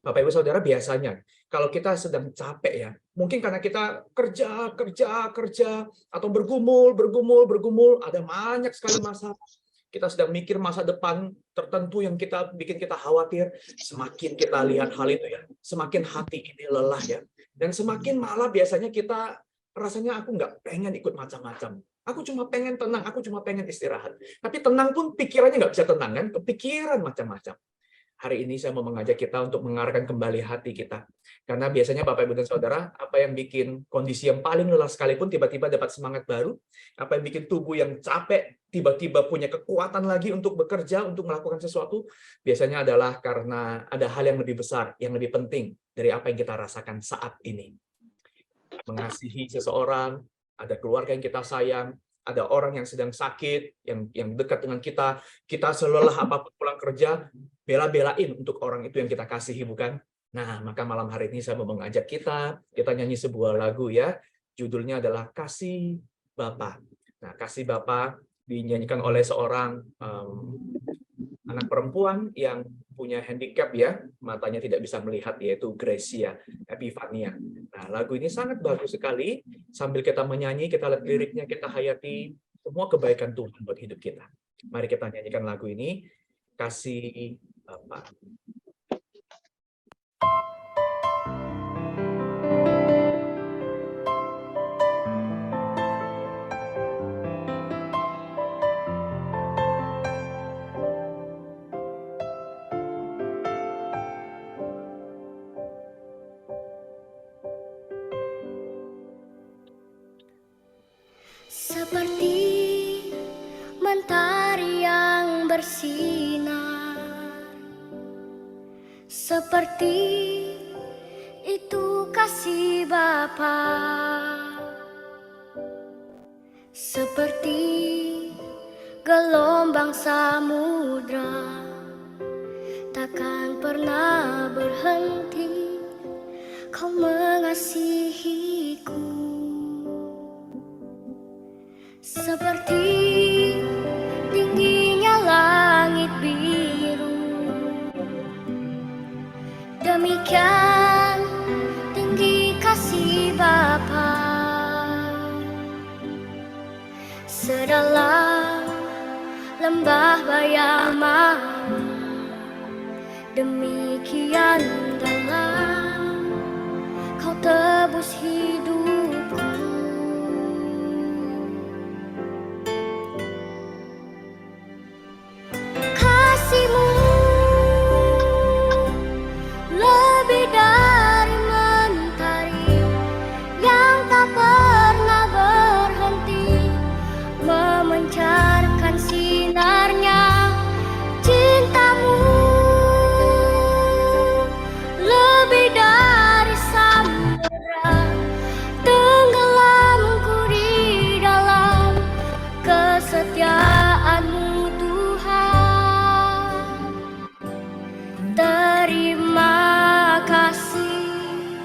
Bapak Ibu Saudara, biasanya kalau kita sedang capek ya, mungkin karena kita kerja, atau bergumul, ada banyak sekali masalah. Kita sedang mikir masa depan tertentu yang bikin kita khawatir. Semakin kita lihat hal itu ya, semakin hati ini lelah ya. Dan semakin malah biasanya kita rasanya aku nggak pengen ikut macam-macam. Aku cuma pengen tenang, aku cuma pengen istirahat. Tapi tenang pun pikirannya nggak bisa tenang kan, kepikiran macam-macam. Hari ini saya mau mengajak kita untuk mengarahkan kembali hati kita. Karena biasanya Bapak, Ibu, dan Saudara, apa yang bikin kondisi yang paling lelah sekalipun tiba-tiba dapat semangat baru, apa yang bikin tubuh yang capek tiba-tiba punya kekuatan lagi untuk bekerja, untuk melakukan sesuatu, biasanya adalah karena ada hal yang lebih besar, yang lebih penting dari apa yang kita rasakan saat ini. Mengasihi seseorang, ada keluarga yang kita sayang, ada orang yang sedang sakit, yang dekat dengan kita selelah apapun pulang kerja, bela-belain untuk orang itu yang kita kasihi, bukan? Nah, maka malam hari ini saya mau mengajak kita nyanyi sebuah lagu ya, judulnya adalah Kasih Bapa. Nah, Kasih Bapa dinyanyikan oleh seorang anak perempuan yang punya handicap ya, matanya tidak bisa melihat, yaitu Gracia Epifania. Nah, lagu ini sangat bagus sekali. Sambil kita menyanyi, kita lihat liriknya, kita hayati semua kebaikan Tuhan buat hidup kita. Mari kita nyanyikan lagu ini, Kasih Bapa. Seperti mentari yang bersinar, seperti itu kasih Bapa, seperti gelombang samudra takkan pernah berhenti kau mengasihiku. Seperti tingginya langit biru, demikian tinggi kasih Bapa. Sedalam lembah bayama, demikian dalam kau tebus hidupku. Lebih dari mentari yang tak pernah berhenti memancarkan sinarnya. Cintamu lebih dari samudera, tenggelamku di dalam kesetiaanmu Tuhan. Terima kasih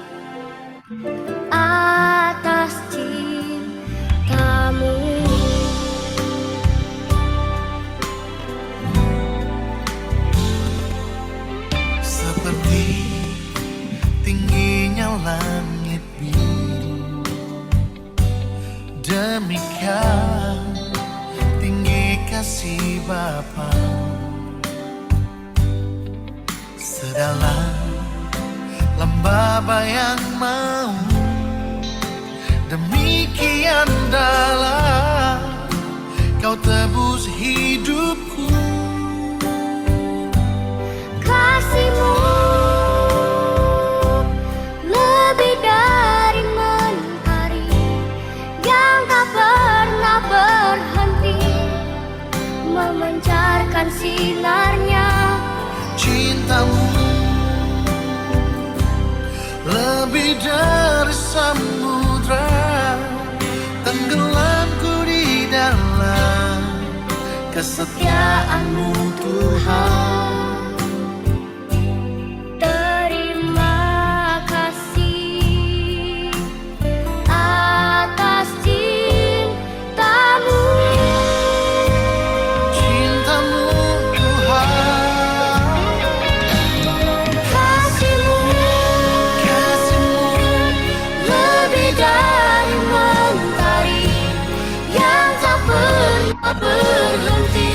atas cintamu. Seperti tingginya langit biru, demikian tinggi kasih Bapa. Sedalam lembah bayang mau, demikian dalam kau tebus hidupku. Kasihmu lebih dari mentari yang tak pernah berhenti memancarkan sinarnya. Cintamu lebih dari samudra, tenggelamku di dalam kesetiaanmu Tuhan. Terima kasih atas cintamu. Cintamu Tuhan. Kasihmu berhenti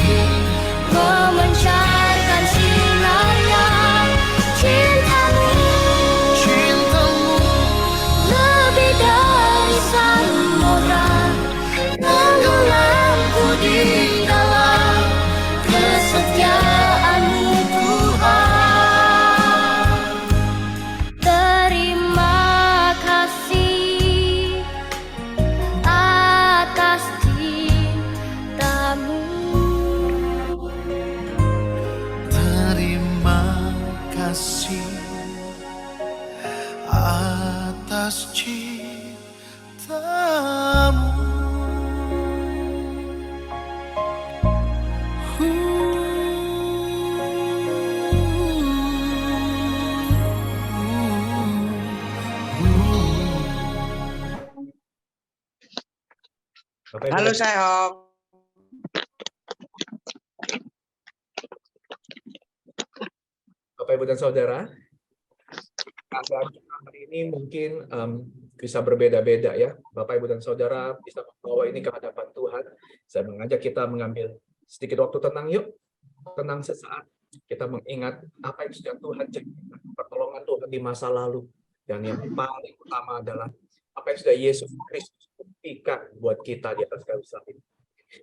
memancarkan sinarnya. Cintamu lebih dari samudra, tenggelamku di dalam kesetiaan-Mu Tuhan. Terima kasih atas cinta-Mu. Terima kasih atas cinta-Mu. Bapak Ibu Halo dan- Sayok. Bapak Ibu dan Saudara, keadaan kita hari ini mungkin bisa berbeda-beda ya. Bapak Ibu dan Saudara bisa membawa ini ke hadapan Tuhan. Saya mengajak kita mengambil sedikit waktu tenang yuk. Tenang sesaat. Kita mengingat apa yang sudah Tuhan janjikan, pertolongan Tuhan di masa lalu. Dan yang paling utama adalah apa yang sudah Yesus Kristus buktikan buat kita di atas kayu salib.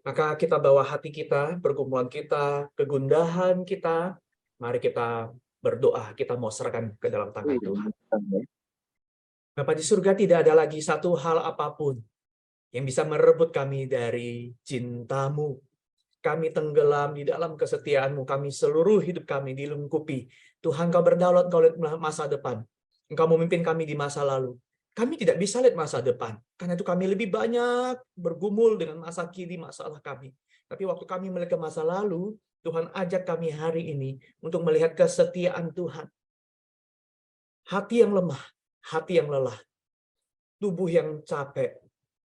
Maka kita bawa hati kita, pergumulan kita, kegundahan kita, mari kita berdoa, kita mau serahkan ke dalam tangan Tuhan. Bapa di surga, tidak ada lagi satu hal apapun yang bisa merebut kami dari cinta-Mu. Kami tenggelam di dalam kesetiaan-Mu, kami seluruh hidup kami dilengkupi. Tuhan, Kau berdaulat, Kau lihat masa depan. Engkau memimpin kami di masa lalu. Kami tidak bisa lihat masa depan, karena itu kami lebih banyak bergumul dengan masa kini, masalah kami. Tapi waktu kami melihat ke masa lalu, Tuhan ajak kami hari ini untuk melihat kesetiaan Tuhan. Hati yang lemah, hati yang lelah, tubuh yang capek.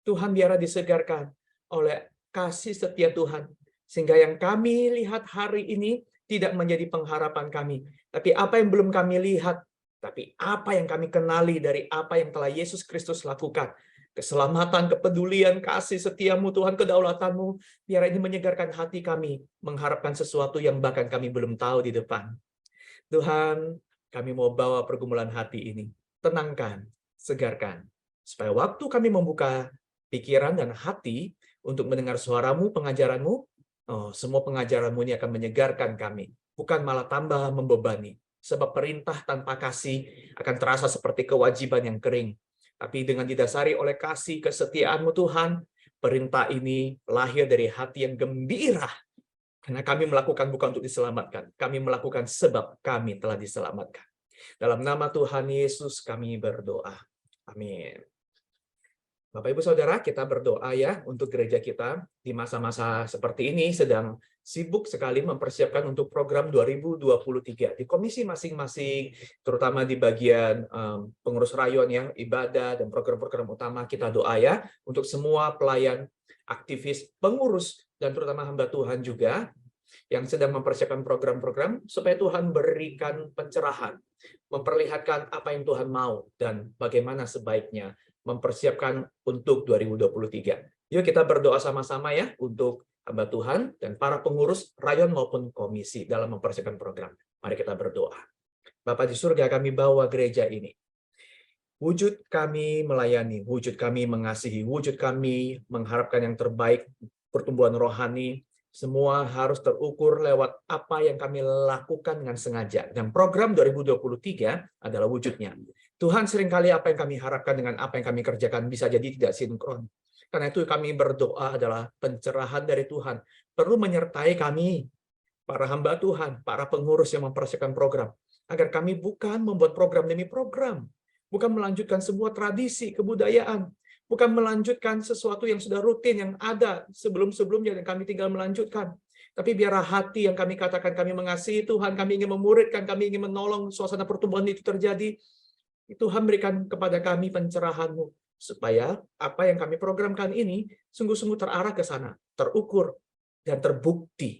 Tuhan biarlah disegarkan oleh kasih setia Tuhan. Sehingga yang kami lihat hari ini tidak menjadi pengharapan kami. Tapi apa yang belum kami lihat, tapi apa yang kami kenali dari apa yang telah Yesus Kristus lakukan. Keselamatan, kepedulian, kasih setiamu Tuhan, kedaulatanmu. Biar ini menyegarkan hati kami, mengharapkan sesuatu yang bahkan kami belum tahu di depan. Tuhan, kami mau bawa pergumulan hati ini. Tenangkan, segarkan. Supaya waktu kami membuka pikiran dan hati untuk mendengar suaramu, pengajaranmu, semua pengajaranmu ini akan menyegarkan kami. Bukan malah tambah membebani. Sebab perintah tanpa kasih akan terasa seperti kewajiban yang kering. Tapi dengan didasari oleh kasih kesetiaan-Mu Tuhan, perintah ini lahir dari hati yang gembira. Karena kami melakukan bukan untuk diselamatkan. Kami melakukan sebab kami telah diselamatkan. Dalam nama Tuhan Yesus kami berdoa. Amin. Bapak Ibu Saudara, kita berdoa ya untuk gereja kita di masa-masa seperti ini sedang sibuk sekali mempersiapkan untuk program 2023 di komisi masing-masing, terutama di bagian pengurus rayon ya, ibadah dan program-program utama. Kita doa ya untuk semua pelayan, aktivis, pengurus dan terutama hamba Tuhan juga yang sedang mempersiapkan program-program supaya Tuhan berikan pencerahan, memperlihatkan apa yang Tuhan mau dan bagaimana sebaiknya mempersiapkan untuk 2023. Yuk kita berdoa sama-sama ya untuk hamba Tuhan dan para pengurus rayon maupun komisi dalam mempersiapkan program. Mari kita berdoa. Bapa di surga, kami bawa gereja ini. Wujud kami melayani, wujud kami mengasihi, wujud kami mengharapkan yang terbaik, pertumbuhan rohani, semua harus terukur lewat apa yang kami lakukan dengan sengaja. Dan program 2023 adalah wujudnya. Tuhan, seringkali apa yang kami harapkan dengan apa yang kami kerjakan bisa jadi tidak sinkron. Karena itu kami berdoa adalah pencerahan dari Tuhan. Perlu menyertai kami, para hamba Tuhan, para pengurus yang mempersiapkan program. Agar kami bukan membuat program demi program. Bukan melanjutkan sebuah tradisi, kebudayaan. Bukan melanjutkan sesuatu yang sudah rutin, yang ada sebelum-sebelumnya dan kami tinggal melanjutkan. Tapi biarlah hati yang kami katakan kami mengasihi Tuhan, kami ingin memuridkan, kami ingin menolong suasana pertumbuhan itu terjadi. Tuhan berikan kepada kami pencerahan-Mu, supaya apa yang kami programkan ini sungguh-sungguh terarah ke sana, terukur, dan terbukti.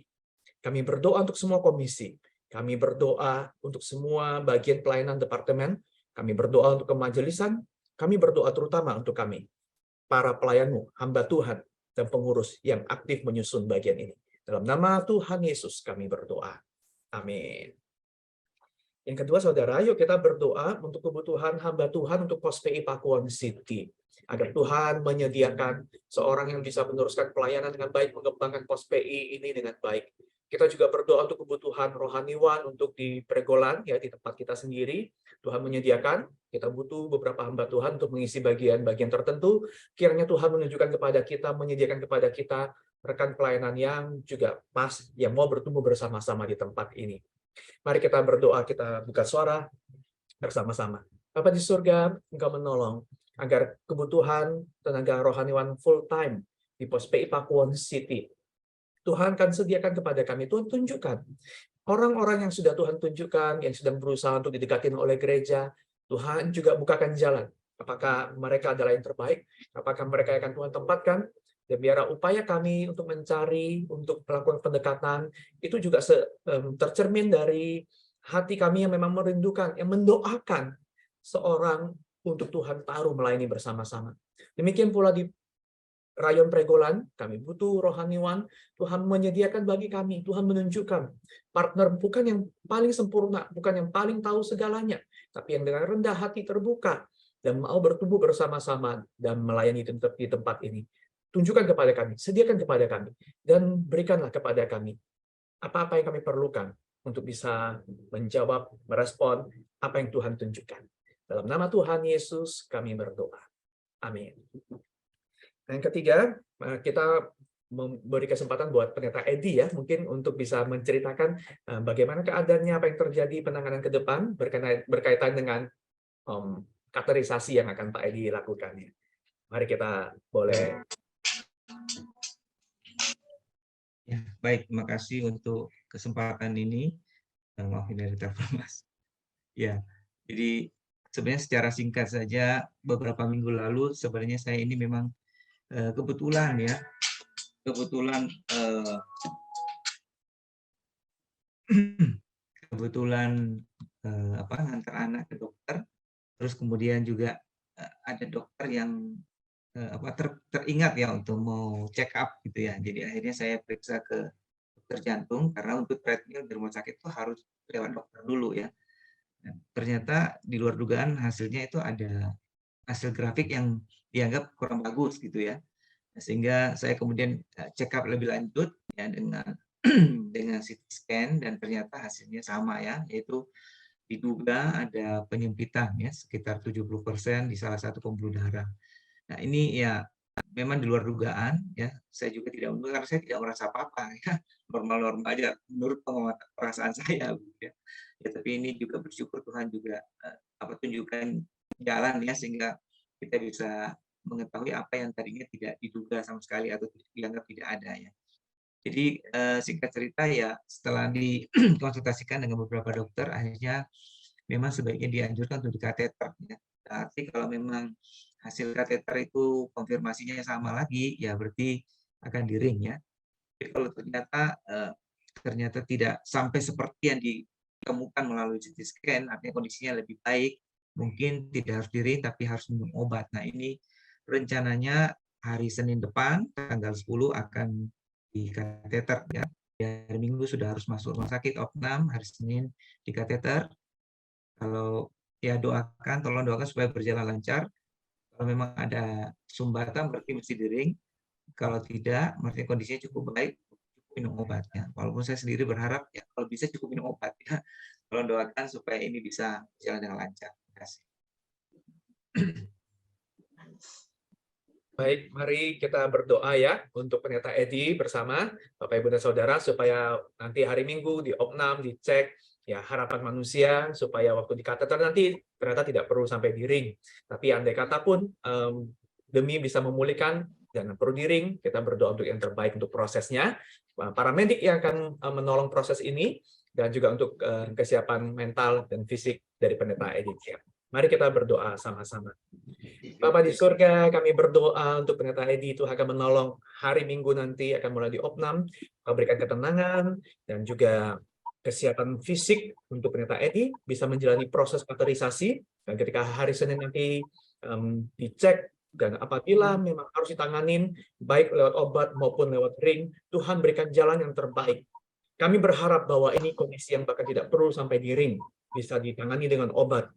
Kami berdoa untuk semua komisi, kami berdoa untuk semua bagian pelayanan departemen, kami berdoa untuk kemajelisan, kami berdoa terutama untuk kami, para pelayan-Mu, hamba Tuhan, dan pengurus yang aktif menyusun bagian ini. Dalam nama Tuhan Yesus kami berdoa. Amin. Yang kedua, saudara, yuk kita berdoa untuk kebutuhan hamba Tuhan untuk Pos PI Pakuwon City. Agar Tuhan menyediakan seorang yang bisa meneruskan pelayanan dengan baik, mengembangkan Pos PI ini dengan baik. Kita juga berdoa untuk kebutuhan rohaniwan untuk di Pregolan, ya, di tempat kita sendiri. Tuhan menyediakan, kita butuh beberapa hamba Tuhan untuk mengisi bagian-bagian tertentu. Kiranya Tuhan menunjukkan kepada kita, menyediakan kepada kita rekan pelayanan yang juga pas, yang mau bertumbuh bersama-sama di tempat ini. Mari kita berdoa, kita buka suara bersama-sama. Bapa di surga, Engkau menolong agar kebutuhan tenaga rohaniwan full time di Pos PI Pakuwon City, Tuhan akan sediakan kepada kami. Tuhan tunjukkan orang-orang yang sudah Tuhan tunjukkan, yang sedang berusaha untuk didekatin oleh gereja. Tuhan juga bukakan jalan. Apakah mereka adalah yang terbaik? Apakah mereka akan Tuhan tempatkan? Dan biarlah upaya kami untuk mencari, untuk melakukan pendekatan, itu juga tercermin dari hati kami yang memang merindukan, yang mendoakan seorang untuk Tuhan taruh melayani bersama-sama. Demikian pula di Rayon Pregolan, kami butuh rohaniwan. Tuhan menyediakan bagi kami, Tuhan menunjukkan partner bukan yang paling sempurna, bukan yang paling tahu segalanya, tapi yang dengan rendah hati terbuka dan mau bertumbuh bersama-sama dan melayani di tempat ini. Tunjukkan kepada kami, sediakan kepada kami, dan berikanlah kepada kami apa-apa yang kami perlukan untuk bisa menjawab, merespon apa yang Tuhan tunjukkan. Dalam nama Tuhan Yesus kami berdoa. Amin. Yang ketiga, kita memberi kesempatan buat Pendeta Edi, ya, mungkin untuk bisa menceritakan bagaimana keadaannya, apa yang terjadi penanganan ke depan berkaitan dengan katerisasi yang akan Pak Edi lakukan. Mari kita boleh. Ya, baik, terima kasih untuk kesempatan ini. Maafin dari telepon, Mas. Ya, jadi sebenarnya secara singkat saja, beberapa minggu lalu sebenarnya saya ini memang kebetulan ngantar anak ke dokter, terus kemudian juga ada dokter yang teringat ya untuk mau check up gitu ya. Jadi akhirnya saya periksa ke dokter jantung karena untuk treadmill di rumah sakit itu harus lewat dokter dulu ya. Dan ternyata di luar dugaan hasilnya itu ada hasil grafik yang dianggap kurang bagus gitu ya. Sehingga saya kemudian check up lebih lanjut ya dengan dengan CT scan dan ternyata hasilnya sama ya, yaitu diduga ada penyempitan ya sekitar 70% di salah satu pembuluh darah. Nah, ini ya memang di luar dugaan ya. Saya juga tidak menduga karena saya tidak merasa apa-apa ya. Normal-normal aja menurut pengamatan perasaan saya gitu ya. Ya, tapi ini juga bersyukur Tuhan juga tunjukkan jalan ya sehingga kita bisa mengetahui apa yang tadinya tidak diduga sama sekali atau dianggap tidak ada ya. Jadi singkat cerita ya setelah dikonsultasikan dengan beberapa dokter akhirnya memang sebaiknya dianjurkan untuk dikateter ya. Berarti kalau memang hasil kateter itu konfirmasinya sama lagi ya berarti akan di-ring ya. Jadi kalau ternyata tidak sampai seperti yang ditemukan melalui CT scan, artinya kondisinya lebih baik, mungkin tidak harus di-ring tapi harus minum obat. Nah, ini rencananya hari Senin depan tanggal 10 akan dikateter ya. Hari Minggu sudah harus masuk rumah sakit opnam, hari Senin dikateter. Kalau ya tolong doakan supaya berjalan lancar. Kalau memang ada sumbatan berarti mesti di-ring. Kalau tidak, berarti kondisinya cukup baik, cukup minum obatnya. Walaupun saya sendiri berharap ya kalau bisa cukup minum obat ya. Tolong doakan supaya ini bisa berjalan dengan lancar. Terima kasih. Baik, mari kita berdoa ya untuk Pendeta Edi bersama Bapak Ibu dan Saudara supaya nanti hari Minggu di opnam dicek ya harapan manusia supaya waktu dikateter nanti ternyata tidak perlu sampai di ring. Tapi andai kata pun demi bisa memulihkan dan perlu di ring, kita berdoa untuk yang terbaik untuk prosesnya. Para medik yang akan menolong proses ini dan juga untuk kesiapan mental dan fisik dari Pendeta Edi. Mari kita berdoa sama-sama. Bapa di surga, kami berdoa untuk Pendeta Edi, Tuhan akan menolong hari Minggu nanti akan mulai di opnam, Kau berikan ketenangan dan juga kesiapan fisik untuk Pendeta Edi bisa menjalani proses katerisasi dan ketika hari Senin nanti dicek Dan apabila memang harus ditanganin, baik lewat obat maupun lewat ring, Tuhan berikan jalan yang terbaik. Kami berharap bahwa ini kondisi yang bahkan tidak perlu sampai di ring, bisa ditangani dengan obat,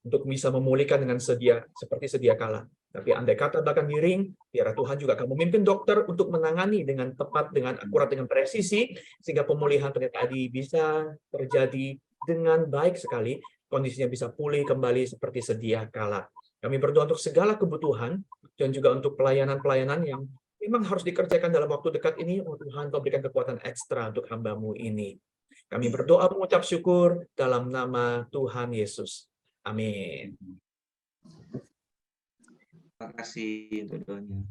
untuk bisa memulihkan dengan seperti sedia kala. Tapi andai kata bahkan di ring, biar Tuhan juga akan memimpin dokter untuk menangani dengan tepat, dengan akurat, dengan presisi, sehingga pemulihan tadi bisa terjadi dengan baik sekali, kondisinya bisa pulih kembali seperti sedia kala. Kami berdoa untuk segala kebutuhan, dan juga untuk pelayanan-pelayanan yang memang harus dikerjakan dalam waktu dekat ini. Oh Tuhan, Kau berikan kekuatan ekstra untuk hamba-Mu ini. Kami berdoa mengucap syukur dalam nama Tuhan Yesus. Amin. Terima kasih untuk doanya.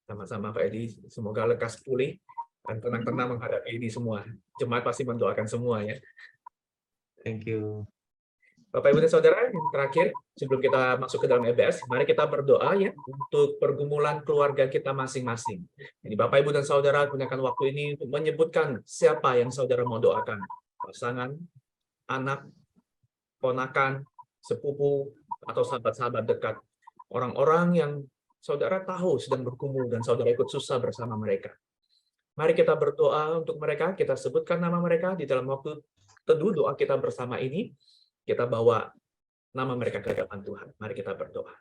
Sama-sama Pak Edi, semoga lekas pulih dan tenang-tenang menghadapi ini semua. Jemaat pasti mendoakan semua ya. Thank you. Bapak Ibu dan Saudara, yang terakhir sebelum kita masuk ke dalam EBS, mari kita berdoa ya untuk pergumulan keluarga kita masing-masing. Jadi Bapak Ibu dan Saudara gunakan waktu ini untuk menyebutkan siapa yang Saudara mau doakan. Pasangan, anak, ponakan, sepupu, atau sahabat-sahabat dekat. Orang-orang yang Saudara tahu sedang bergumul dan Saudara ikut susah bersama mereka. Mari kita berdoa untuk mereka, kita sebutkan nama mereka di dalam waktu teduh doa kita bersama ini. Kita bawa nama mereka ke hadapan Tuhan. Mari kita berdoa.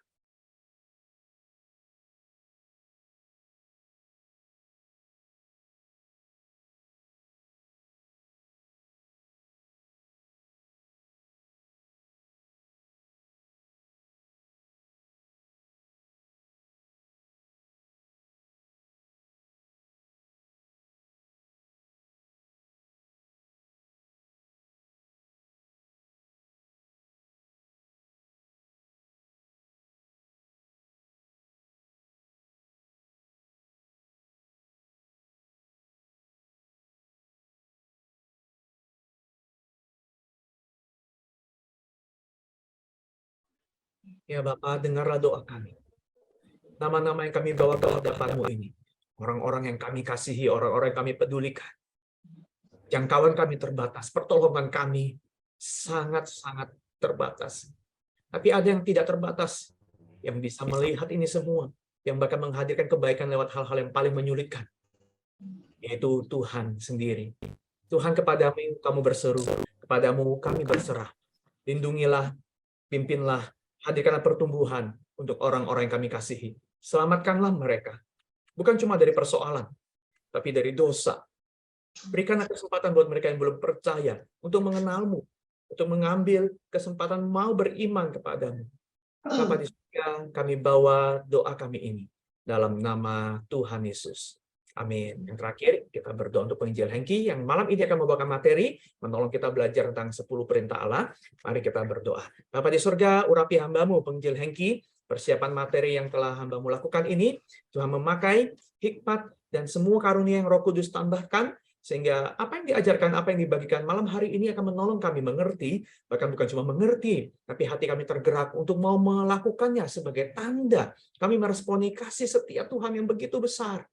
Ya Bapa, dengarlah doa kami. Nama-nama yang kami bawa ke hadapan-Mu ini. Orang-orang yang kami kasihi, orang-orang yang kami pedulikan. Jangkauan kami terbatas, pertolongan kami sangat-sangat terbatas. Tapi ada yang tidak terbatas, yang bisa melihat ini semua, yang bahkan menghadirkan kebaikan lewat hal-hal yang paling menyulitkan, yaitu Tuhan sendiri. Tuhan, kepadamu kamu berseru, kepadamu kami berserah. Lindungilah, pimpinlah, hadirkanlah pertumbuhan untuk orang-orang yang kami kasihi. Selamatkanlah mereka, bukan cuma dari persoalan, tapi dari dosa. Berikanlah kesempatan buat mereka yang belum percaya untuk mengenal-Mu, untuk mengambil kesempatan mau beriman kepadamu. Bapa di surga, kami bawa doa kami ini dalam nama Tuhan Yesus. Amin. Yang terakhir, kita berdoa untuk penginjil Hengki yang malam ini akan membawakan materi, menolong kita belajar tentang 10 perintah Allah. Mari kita berdoa. Bapa di surga, urapi hamba-Mu, penginjil Hengki, persiapan materi yang telah hamba-Mu lakukan ini, Tuhan memakai hikmat dan semua karunia yang Roh Kudus tambahkan, sehingga apa yang diajarkan, apa yang dibagikan malam hari ini akan menolong kami mengerti, bahkan bukan cuma mengerti, tapi hati kami tergerak untuk mau melakukannya sebagai tanda kami meresponi kasih setia Tuhan yang begitu besar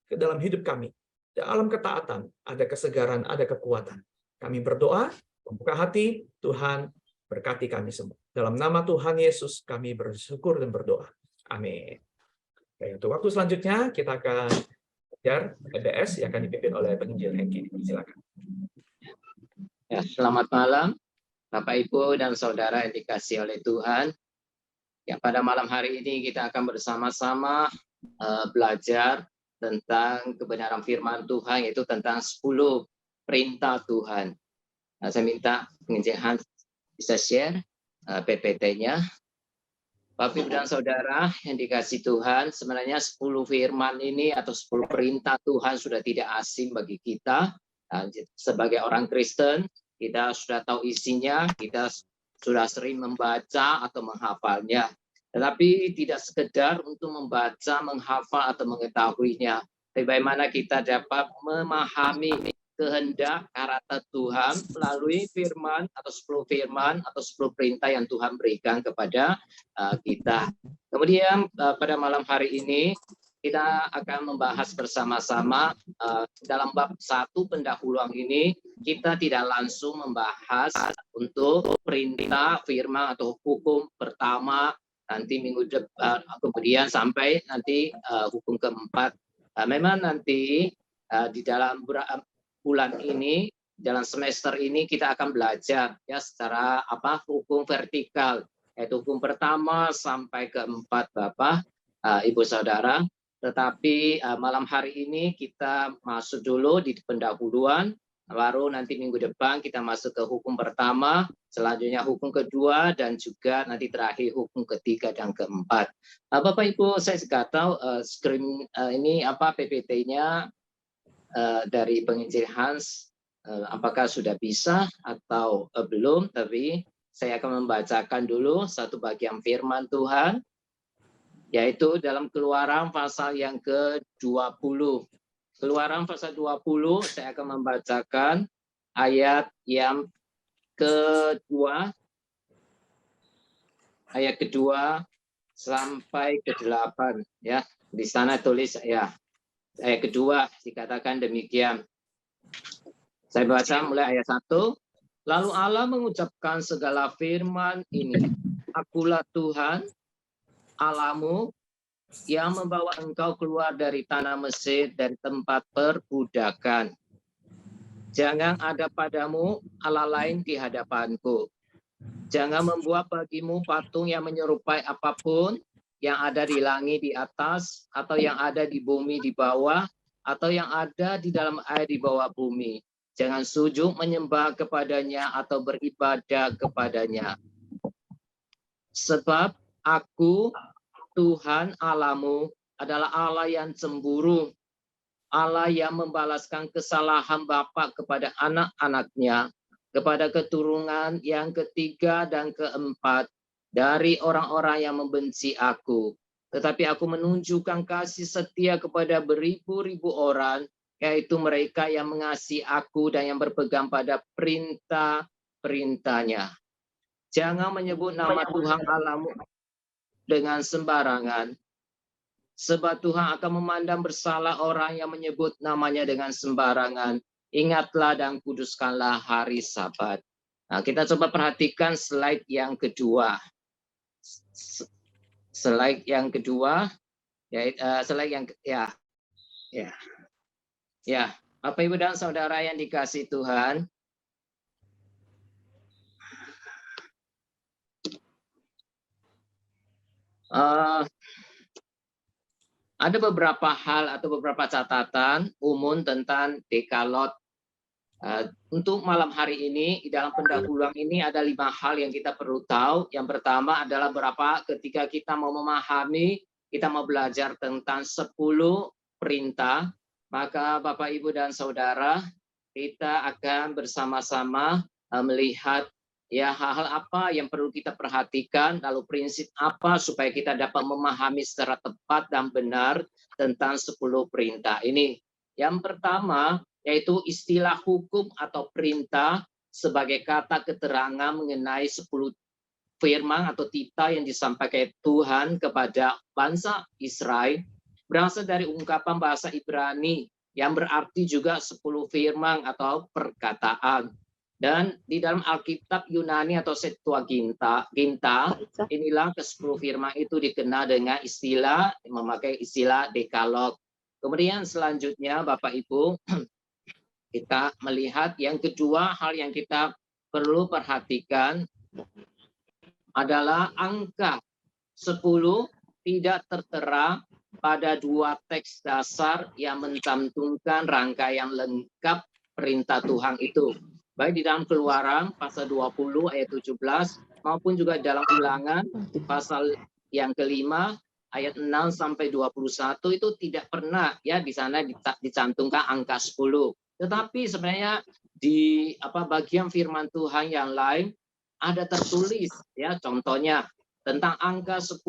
ke dalam hidup kami. Dalam ketaatan, ada kesegaran, ada kekuatan. Kami berdoa, membuka hati, Tuhan berkati kami semua. Dalam nama Tuhan Yesus, kami bersyukur dan berdoa. Amin. Untuk waktu selanjutnya, kita akan belajar EBS yang akan dipimpin oleh penginjil Hengki. Silakan. Ya, selamat malam, Bapak, Ibu, dan Saudara yang dikasihi oleh Tuhan. Ya, pada malam hari ini kita akan bersama-sama belajar tentang kebenaran firman Tuhan, yaitu tentang 10 perintah Tuhan. Nah, saya minta penginjil Hans bisa share PPT-nya. Bapak, Ibu, dan Saudara yang dikasihi Tuhan, sebenarnya 10 firman ini atau 10 perintah Tuhan sudah tidak asing bagi kita. Nah, sebagai orang Kristen, kita sudah tahu isinya, kita sudah sering membaca atau menghafalnya. Tetapi tidak sekedar untuk membaca, menghafal, atau mengetahuinya. Tapi bagaimana kita dapat memahami kehendak karakter Tuhan melalui firman atau 10 firman atau 10 perintah yang Tuhan berikan kepada kita. Kemudian pada malam hari ini kita akan membahas bersama-sama dalam bab 1 pendahuluan ini. Kita tidak langsung membahas untuk perintah firman atau hukum pertama nanti minggu depan, kemudian sampai nanti hukum keempat. Memang nanti di dalam bulan ini, dalam semester ini kita akan belajar ya secara hukum vertikal, yaitu hukum pertama sampai keempat Bapak, Ibu Saudara. Tetapi malam hari ini kita masuk dulu di pendahuluan, baru nanti minggu depan kita masuk ke hukum pertama, selanjutnya hukum kedua, dan juga nanti terakhir hukum ketiga dan keempat. Bapak Ibu, saya nggak tahu screen ini PPT-nya dari penginjil Hans, apakah sudah bisa atau belum, tapi saya akan membacakan dulu satu bagian firman Tuhan, yaitu dalam Keluaran pasal yang ke-20. Keluaran pasal 20, saya akan membacakan ayat yang kedua, ayat kedua sampai ke-8 ya. Di sana tulis ya, ayat kedua dikatakan demikian. Saya baca mulai ayat 1. Lalu Allah mengucapkan segala firman ini, Akulah Tuhan Allahmu yang membawa engkau keluar dari tanah Mesir, dari tempat perbudakan. Jangan ada padamu Allah lain di hadapanku. Jangan membuat bagimu patung yang menyerupai apapun yang ada di langit di atas, atau yang ada di bumi di bawah, atau yang ada di dalam air di bawah bumi. Jangan sujud menyembah kepadanya atau beribadah kepadanya. Sebab Aku, Tuhan Allahmu, adalah Allah yang cemburu, Allah yang membalaskan kesalahan bapa kepada anak-anaknya, kepada keturunan yang ketiga dan keempat dari orang-orang yang membenci Aku. Tetapi Aku menunjukkan kasih setia kepada beribu-ribu orang, yaitu mereka yang mengasihi Aku dan yang berpegang pada perintah-perintahnya. Jangan menyebut nama Tuhan Allahmu dengan sembarangan, sebab Tuhan akan memandang bersalah orang yang menyebut namanya dengan sembarangan. Ingatlah dan kuduskanlah hari Sabat. Nah, kita coba perhatikan slide yang kedua. Slide yang kedua, slide yang ya, Bapak Ibu dan Saudara yang dikasihi Tuhan. Ada beberapa hal atau beberapa catatan umum tentang Dekalog. Untuk malam hari ini, di dalam pendahuluan ini ada 5 hal yang kita perlu tahu. Yang pertama adalah ketika kita mau memahami, kita mau belajar tentang 10 perintah, maka Bapak, Ibu, dan Saudara, kita akan bersama-sama melihat ya hal-hal apa yang perlu kita perhatikan, lalu prinsip apa supaya kita dapat memahami secara tepat dan benar tentang 10 perintah ini. Yang pertama yaitu istilah hukum atau perintah sebagai kata keterangan mengenai 10 firman atau titah yang disampaikan Tuhan kepada bangsa Israel, berasal dari ungkapan bahasa Ibrani yang berarti juga 10 firman atau perkataan. Dan di dalam Alkitab Yunani atau Septuaginta, inilah ke-10 firman itu dikenal dengan memakai istilah Dekalog. Kemudian selanjutnya Bapak Ibu, kita melihat yang kedua hal yang kita perlu perhatikan adalah angka 10 tidak tertera pada 2 teks dasar yang mencantumkan rangkaian lengkap perintah Tuhan itu. Baik di dalam Keluaran pasal 20 ayat 17 maupun juga dalam Ulangan pasal yang kelima ayat 6 sampai 21 itu tidak pernah ya di sana dicantumkan angka 10. Tetapi sebenarnya di bagian firman Tuhan yang lain ada tertulis ya, contohnya tentang angka 10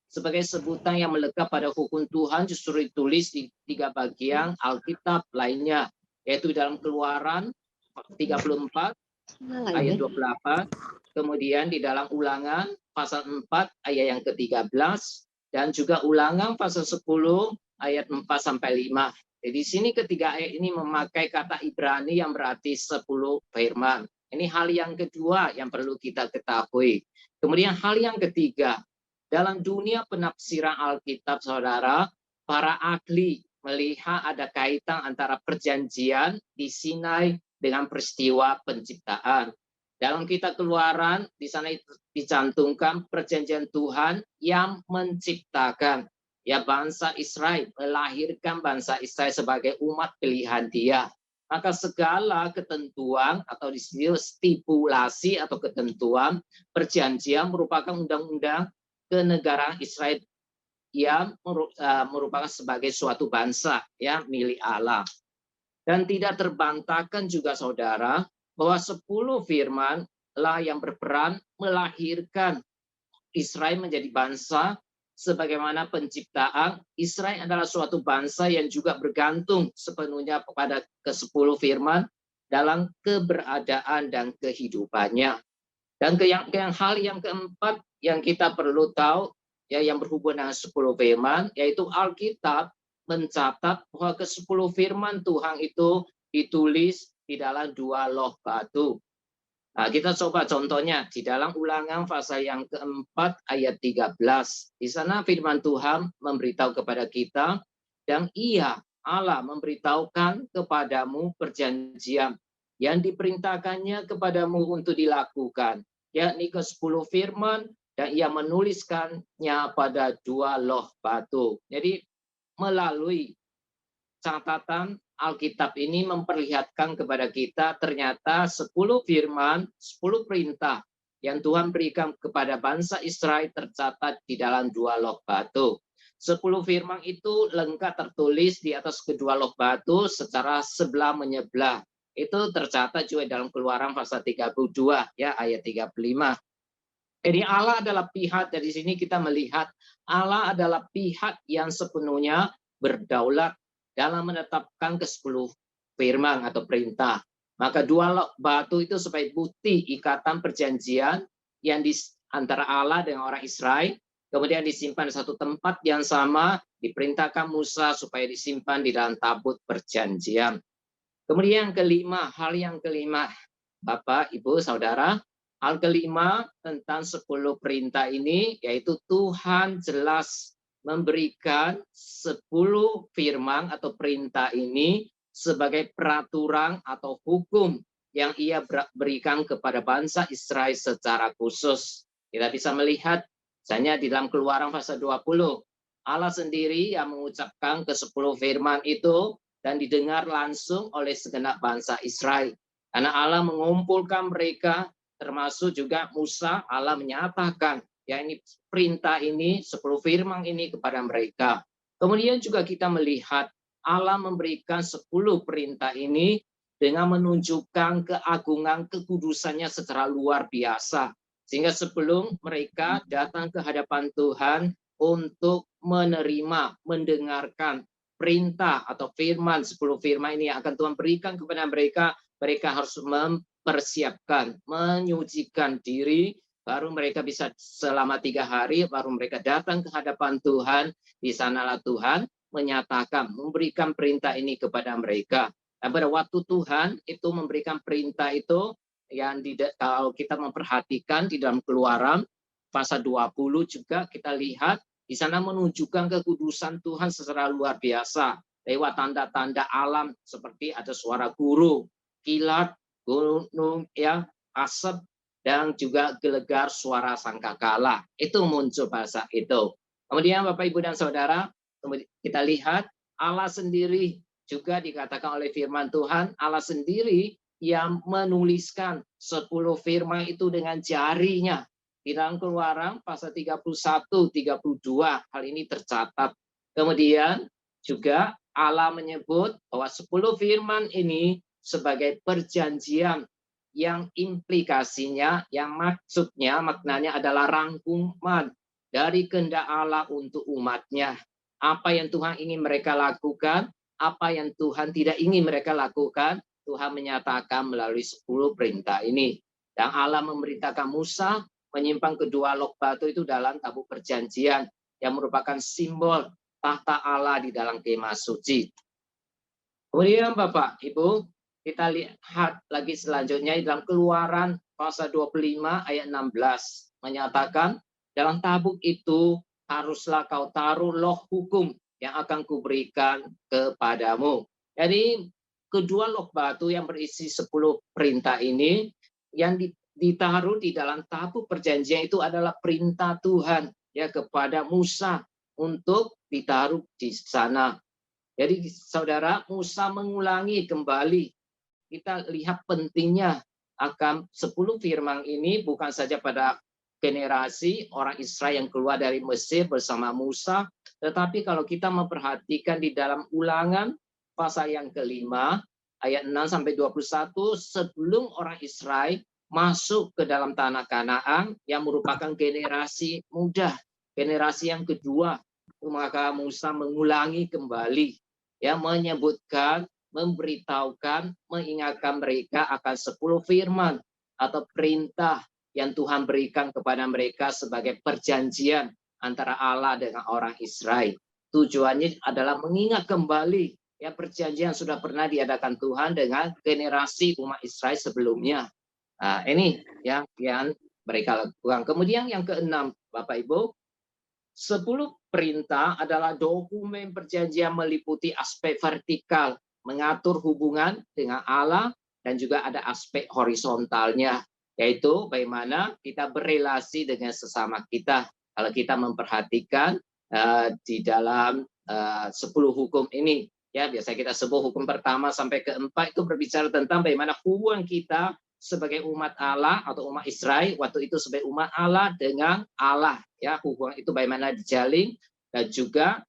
sebagai sebutan yang melekat pada hukum Tuhan justru ditulis di 3 bagian Alkitab lainnya, yaitu dalam Keluaran 34 ayat 28, kemudian di dalam Ulangan pasal 4 ayat yang ke-13, dan juga Ulangan pasal 10 ayat 4 sampai 5. Jadi di sini ketiga ayat ini memakai kata Ibrani yang berarti 10 firman. Ini hal yang kedua yang perlu kita ketahui. Kemudian hal yang ketiga, dalam dunia penafsiran Alkitab, saudara, para ahli melihat ada kaitan antara perjanjian di Sinai dengan peristiwa penciptaan. Dalam kitab Keluaran, di sana dicantumkan perjanjian Tuhan yang menciptakan ya bangsa Israel, melahirkan bangsa Israel sebagai umat pilihan Dia. Maka segala ketentuan atau stipulasi atau ketentuan perjanjian merupakan undang-undang kenegaraan Israel yang merupakan sebagai suatu bangsa ya milik Allah. Dan tidak terbantahkan juga, saudara, bahwa 10 firman lah yang berperan melahirkan Israel menjadi bangsa. Sebagaimana penciptaan, Israel adalah suatu bangsa yang juga bergantung sepenuhnya kepada ke-10 firman dalam keberadaan dan kehidupannya. Dan hal yang keempat yang kita perlu tahu, ya, yang berhubungan dengan 10 firman, yaitu Alkitab mencatat bahwa ke-10 firman Tuhan itu ditulis di dalam 2 loh batu. Nah, kita coba contohnya di dalam Ulangan pasal yang keempat ayat 13. Di sana firman Tuhan memberitahu kepada kita, dan Ia, Allah, memberitahukan kepadamu perjanjian yang diperintahkannya kepadamu untuk dilakukan, yakni ke-10 firman, dan Ia menuliskannya pada 2 loh batu. Jadi melalui catatan Alkitab ini memperlihatkan kepada kita ternyata 10 firman, 10 perintah yang Tuhan berikan kepada bangsa Israel tercatat di dalam 2 loh batu. 10 firman itu lengkap tertulis di atas kedua loh batu secara sebelah menyebelah. Itu tercatat juga dalam Keluaran pasal 32 ya ayat 35. Jadi Allah adalah pihak, dari sini kita melihat Allah adalah pihak yang sepenuhnya berdaulat dalam menetapkan ke-10 firman atau perintah. Maka 2 loh batu itu sebagai bukti ikatan perjanjian yang di antara Allah dengan orang Israel, kemudian disimpan di satu tempat yang sama, diperintahkan Musa supaya disimpan di dalam tabut perjanjian. Kemudian hal yang kelima, Bapak, Ibu, Saudara, hal kelima tentang 10 perintah ini, yaitu Tuhan jelas memberikan 10 firman atau perintah ini sebagai peraturan atau hukum yang Ia berikan kepada bangsa Israel secara khusus. Kita bisa melihat misalnya di dalam Keluaran pasal 20, Allah sendiri yang mengucapkan ke-10 firman itu dan didengar langsung oleh segenap bangsa Israel. Karena Allah mengumpulkan mereka, termasuk juga Musa, Allah menyatakan ya ini perintah ini, 10 firman ini kepada mereka. Kemudian juga kita melihat Allah memberikan 10 perintah ini dengan menunjukkan keagungan kekudusannya secara luar biasa. Sehingga sebelum mereka datang ke hadapan Tuhan untuk menerima, mendengarkan perintah atau firman, 10 firman ini yang akan Tuhan berikan kepada mereka, mereka harus mempersiapkan, menyucikan diri, baru mereka bisa selama 3 hari, baru mereka datang ke hadapan Tuhan. Di sanalah Tuhan menyatakan, memberikan perintah ini kepada mereka. Dan pada waktu Tuhan itu memberikan perintah itu, yang kalau kita memperhatikan di dalam Keluaran pasal 20 juga kita lihat, di sana menunjukkan kekudusan Tuhan secara luar biasa. Lewat tanda-tanda alam seperti ada suara guru, kilat, gunung, ya, asap, dan juga gelegar suara sangkakala. Itu muncul bahasa itu. Kemudian Bapak, Ibu, dan Saudara, kita lihat Allah sendiri juga dikatakan oleh firman Tuhan, Allah sendiri yang menuliskan 10 firman itu dengan jarinya. Di dalam Keluaran pasal 31, 32, hal ini tercatat. Kemudian juga Allah menyebut bahwa 10 firman ini sebagai perjanjian yang implikasinya, yang maksudnya, maknanya adalah rangkuman dari kehendak Allah untuk umatnya. Apa yang Tuhan ingin mereka lakukan, apa yang Tuhan tidak ingin mereka lakukan, Tuhan menyatakan melalui 10 perintah ini. Dan Allah memerintahkan Musa menyimpan kedua loh batu itu dalam tabut perjanjian yang merupakan simbol tahta Allah di dalam kemah suci. Kemudian Bapak, Ibu, kita lihat lagi selanjutnya dalam Keluaran pasal 25 ayat 16 menyatakan dalam tabuk itu haruslah kau taruh loh hukum yang akan kuberikan kepadamu. Jadi kedua loh batu yang berisi 10 perintah ini yang ditaruh di dalam tabut perjanjian itu adalah perintah Tuhan ya kepada Musa untuk ditaruh di sana. Jadi saudara, Musa mengulangi kembali. Kita lihat pentingnya akan 10 firman ini bukan saja pada generasi orang Israel yang keluar dari Mesir bersama Musa, tetapi kalau kita memperhatikan di dalam Ulangan pasal yang kelima ayat 6 sampai 21, sebelum orang Israel masuk ke dalam tanah Kanaan yang merupakan generasi muda, generasi yang kedua, maka Musa mengulangi kembali ya, menyebutkan, memberitahukan, mengingatkan mereka akan 10 firman atau perintah yang Tuhan berikan kepada mereka sebagai perjanjian antara Allah dengan orang Israel. Tujuannya adalah mengingat kembali ya perjanjian sudah pernah diadakan Tuhan dengan generasi umat Israel sebelumnya. Nah, ini yang mereka lakukan. Kemudian yang keenam, Bapak Ibu, 10 perintah adalah dokumen perjanjian meliputi aspek vertikal, mengatur hubungan dengan Allah, dan juga ada aspek horizontalnya, yaitu bagaimana kita berelasi dengan sesama kita. Kalau kita memperhatikan di dalam 10 hukum ini, ya biasa kita sebut hukum pertama sampai keempat itu berbicara tentang bagaimana hubungan kita sebagai umat Allah atau umat Israel waktu itu sebagai umat Allah dengan Allah, ya hubungan itu bagaimana dijalin, dan juga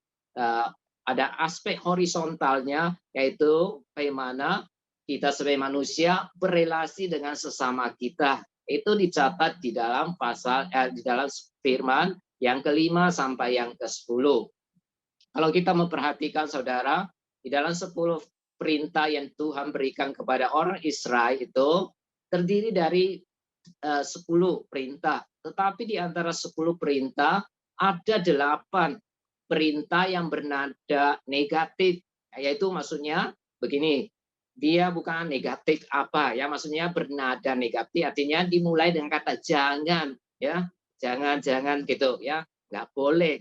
ada aspek horizontalnya yaitu bagaimana kita sebagai manusia berelasi dengan sesama kita. Itu dicatat di dalam pasal di dalam firman yang kelima sampai yang ke-10. Kalau kita memperhatikan saudara, di dalam 10 perintah yang Tuhan berikan kepada orang Israel itu terdiri dari 10 perintah. Tetapi di antara 10 perintah ada 8 perintah yang bernada negatif. Yaitu maksudnya begini, dia bukan negatif apa ya, maksudnya bernada negatif artinya dimulai dengan kata jangan ya, jangan gitu ya, nggak boleh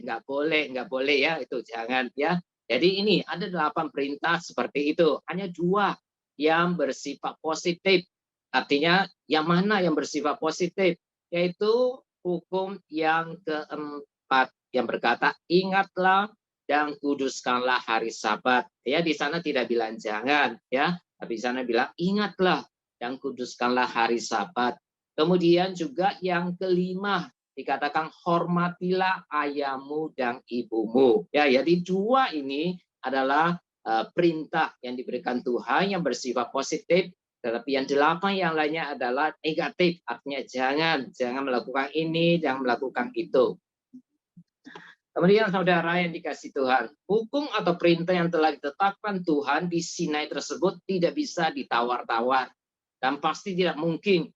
ya, itu jangan ya. Jadi ini ada 8 perintah seperti itu, hanya 2 yang bersifat positif. Artinya yang mana yang bersifat positif, yaitu hukum yang keempat yang berkata ingatlah dan kuduskanlah hari Sabat. Ya di sana tidak bilang jangan ya, tapi di sana bilang ingatlah dan kuduskanlah hari Sabat. Kemudian juga yang kelima dikatakan hormatilah ayahmu dan ibumu. Ya jadi 2 ini adalah perintah yang diberikan Tuhan yang bersifat positif. Tetapi yang 8 yang lainnya adalah negatif, artinya jangan melakukan ini, jangan melakukan itu. Kemudian saudara yang dikasih Tuhan, hukum atau perintah yang telah ditetapkan Tuhan di Sinai tersebut tidak bisa ditawar-tawar. Dan pasti tidak mungkin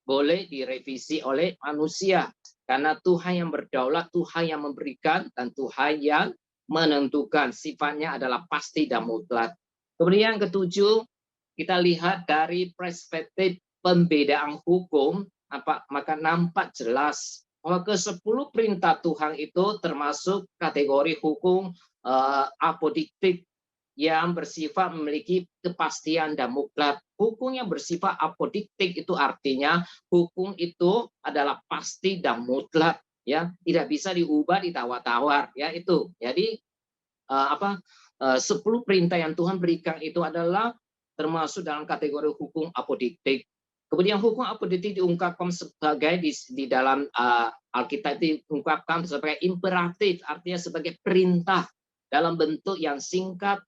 boleh direvisi oleh manusia. Karena Tuhan yang berdaulat, Tuhan yang memberikan, dan Tuhan yang menentukan. Sifatnya adalah pasti dan mutlak. Kemudian yang ketujuh, kita lihat dari perspektif pembedaan hukum, maka nampak jelas bahwa ke-10 perintah Tuhan itu termasuk kategori hukum apodiktik yang bersifat memiliki kepastian dan mutlak. Hukum yang bersifat apodiktik itu artinya hukum itu adalah pasti dan mutlak, ya tidak bisa diubah, ditawar-tawar, ya itu. Jadi 10 perintah yang Tuhan berikan itu adalah termasuk dalam kategori hukum apodiktik. Kemudian hukum apodiktik diungkapkan sebagai di dalam Alkitab diungkapkan sebagai imperatif, artinya sebagai perintah dalam bentuk yang singkat,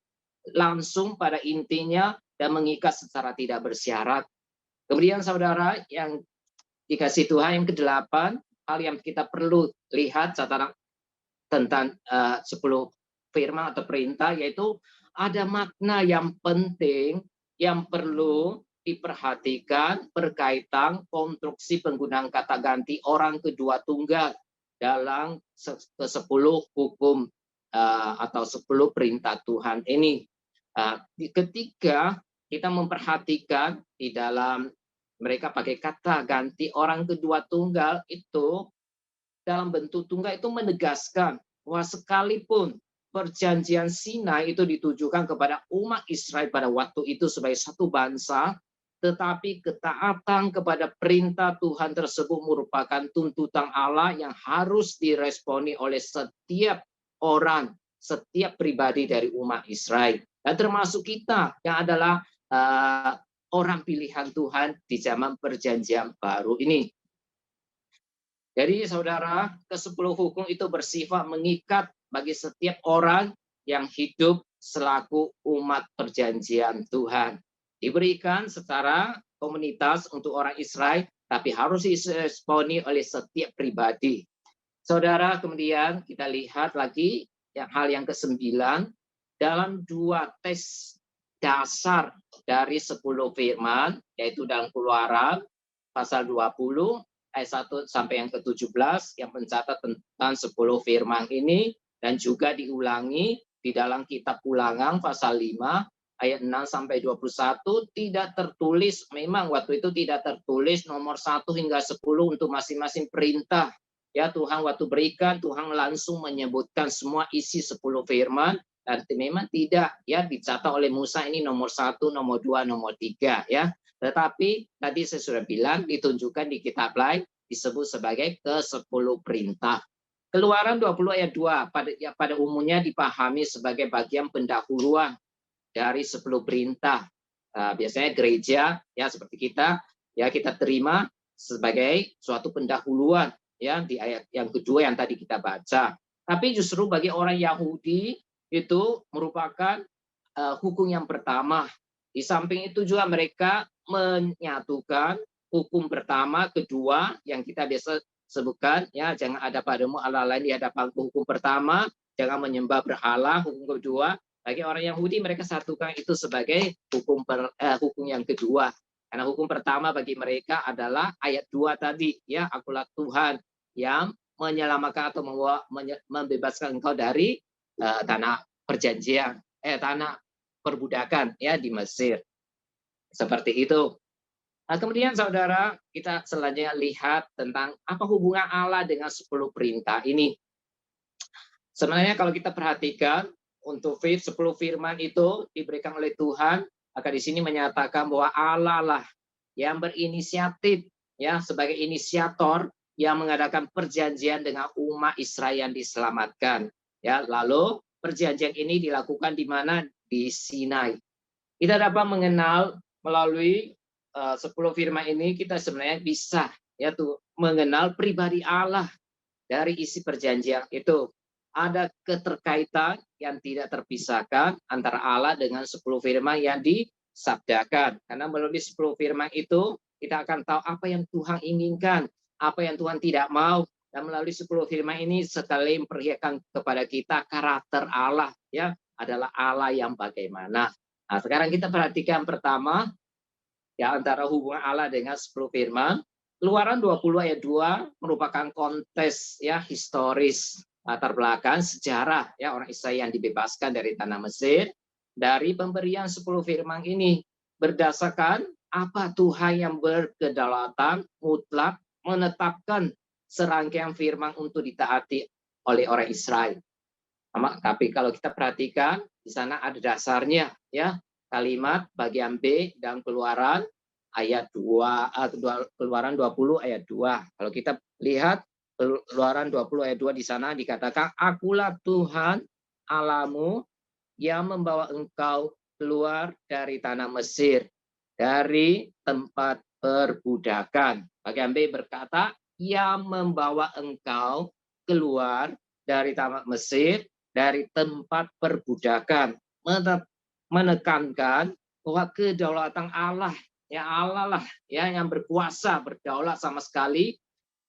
langsung pada intinya, dan mengikat secara tidak bersyarat. Kemudian saudara yang dikasih Tuhan, yang ke-8, hal yang kita perlu lihat catatan tentang 10 firman atau perintah, yaitu ada makna yang penting yang perlu diperhatikan berkaitan konstruksi penggunaan kata ganti orang kedua tunggal dalam ke-10 hukum atau 10 perintah Tuhan ini. Ketika kita memperhatikan di dalam mereka pakai kata ganti orang kedua tunggal itu dalam bentuk tunggal itu menegaskan bahwa sekalipun perjanjian Sinai itu ditujukan kepada umat Israel pada waktu itu sebagai satu bangsa, tetapi ketaatan kepada perintah Tuhan tersebut merupakan tuntutan Allah yang harus diresponi oleh setiap orang, setiap pribadi dari umat Israel. Dan termasuk kita yang adalah orang pilihan Tuhan di zaman perjanjian baru ini. Jadi saudara, ke-10 hukum itu bersifat mengikat bagi setiap orang yang hidup selaku umat perjanjian Tuhan. Diberikan secara komunitas untuk orang Israel, tapi harus diresponi oleh setiap pribadi. Saudara, kemudian kita lihat lagi hal yang ke-9, dalam 2 teks dasar dari 10 firman, yaitu dalam Keluaran pasal 20, ayat 1 sampai yang ke-17, yang mencatat tentang 10 firman ini, dan juga diulangi di dalam kitab Ulangan pasal 5, ayat 6 sampai 21 tidak tertulis, memang waktu itu tidak tertulis nomor 1 hingga 10 untuk masing-masing perintah. Ya, Tuhan waktu berikan, Tuhan langsung menyebutkan semua isi 10 firman, dan memang tidak ya dicatat oleh Musa ini nomor 1, nomor 2, nomor 3 ya. Tetapi tadi saya sudah bilang ditunjukkan di kitab lain disebut sebagai ke-10 perintah. Keluaran 20 ayat 2 pada umumnya dipahami sebagai bagian pendahuluan dari 10 perintah. Biasanya gereja ya seperti kita ya kita terima sebagai suatu pendahuluan ya di ayat yang kedua yang tadi kita baca. Tapi justru bagi orang Yahudi itu merupakan hukum yang pertama. Di samping itu juga mereka menyatukan hukum pertama, kedua yang kita biasa sebutkan ya jangan ada padamu Allah lain di hadapan hukum pertama, jangan menyembah berhala, hukum kedua. Bagi orang Yahudi mereka satukan itu sebagai hukum yang kedua. Karena hukum pertama bagi mereka adalah ayat 2 tadi ya, akulah Tuhan yang menyelamatkan atau membebaskan engkau dari tanah perjanjian, tanah perbudakan ya di Mesir. Seperti itu. Nah, kemudian saudara, kita selanjutnya lihat tentang apa hubungan Allah dengan 10 perintah ini. Sebenarnya kalau kita perhatikan untuk 10 firman itu diberikan oleh Tuhan, maka di sini menyatakan bahwa Allah lah yang berinisiatif ya sebagai inisiator yang mengadakan perjanjian dengan umat Israel yang diselamatkan. Ya, lalu perjanjian ini dilakukan di mana? Di Sinai. Kita dapat mengenal melalui 10 firman ini kita sebenarnya bisa ya tuh mengenal pribadi Allah dari isi perjanjian itu. Ada keterkaitan yang tidak terpisahkan antara Allah dengan 10 firman yang disabdakan. Karena melalui 10 firman itu kita akan tahu apa yang Tuhan inginkan, apa yang Tuhan tidak mau. Dan melalui 10 firman ini sekali memperlihatkan kepada kita karakter Allah ya adalah Allah yang bagaimana. Nah, sekarang kita perhatikan pertama ya antara hubungan Allah dengan 10 firman. Keluaran 20 ayat 2 merupakan konteks ya historis latar belakang sejarah ya orang Israel yang dibebaskan dari tanah Mesir. Dari pemberian 10 firman ini berdasarkan apa Tuhan yang berkedaulatan mutlak menetapkan serangkaian firman untuk ditaati oleh orang Israel. Tapi kalau kita perhatikan di sana ada dasarnya ya kalimat bagian B dan Keluaran ayat 2 Keluaran 20 ayat 2. Kalau kita lihat Keluaran 20 ayat 2 di sana dikatakan akulah Tuhan Allahmu yang membawa engkau keluar dari tanah Mesir dari tempat perbudakan. Bagian B berkata yang membawa engkau keluar dari tanah Mesir dari tempat perbudakan, menekankan bahwa kedaulatan Allah ya Allah lah ya yang berkuasa berdaulat sama sekali.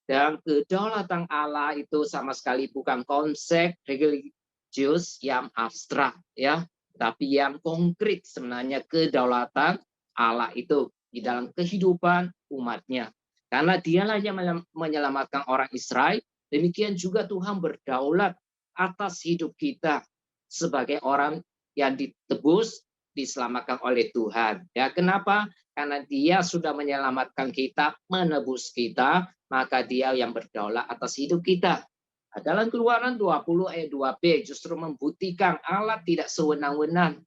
Dan kedaulatan Allah itu sama sekali bukan konsep religius yang abstrak ya, tapi yang konkret sebenarnya kedaulatan Allah itu di dalam kehidupan umatnya. Karena dialah yang menyelamatkan orang Israel, demikian juga Tuhan berdaulat atas hidup kita sebagai orang yang ditebus, diselamatkan oleh Tuhan. Ya, kenapa? Karena Dia sudah menyelamatkan kita, menebus kita, maka Dia yang berdaulat atas hidup kita. Nah, dalam Keluaran 20 ayat 2b justru membuktikan Allah tidak sewenang-wenang,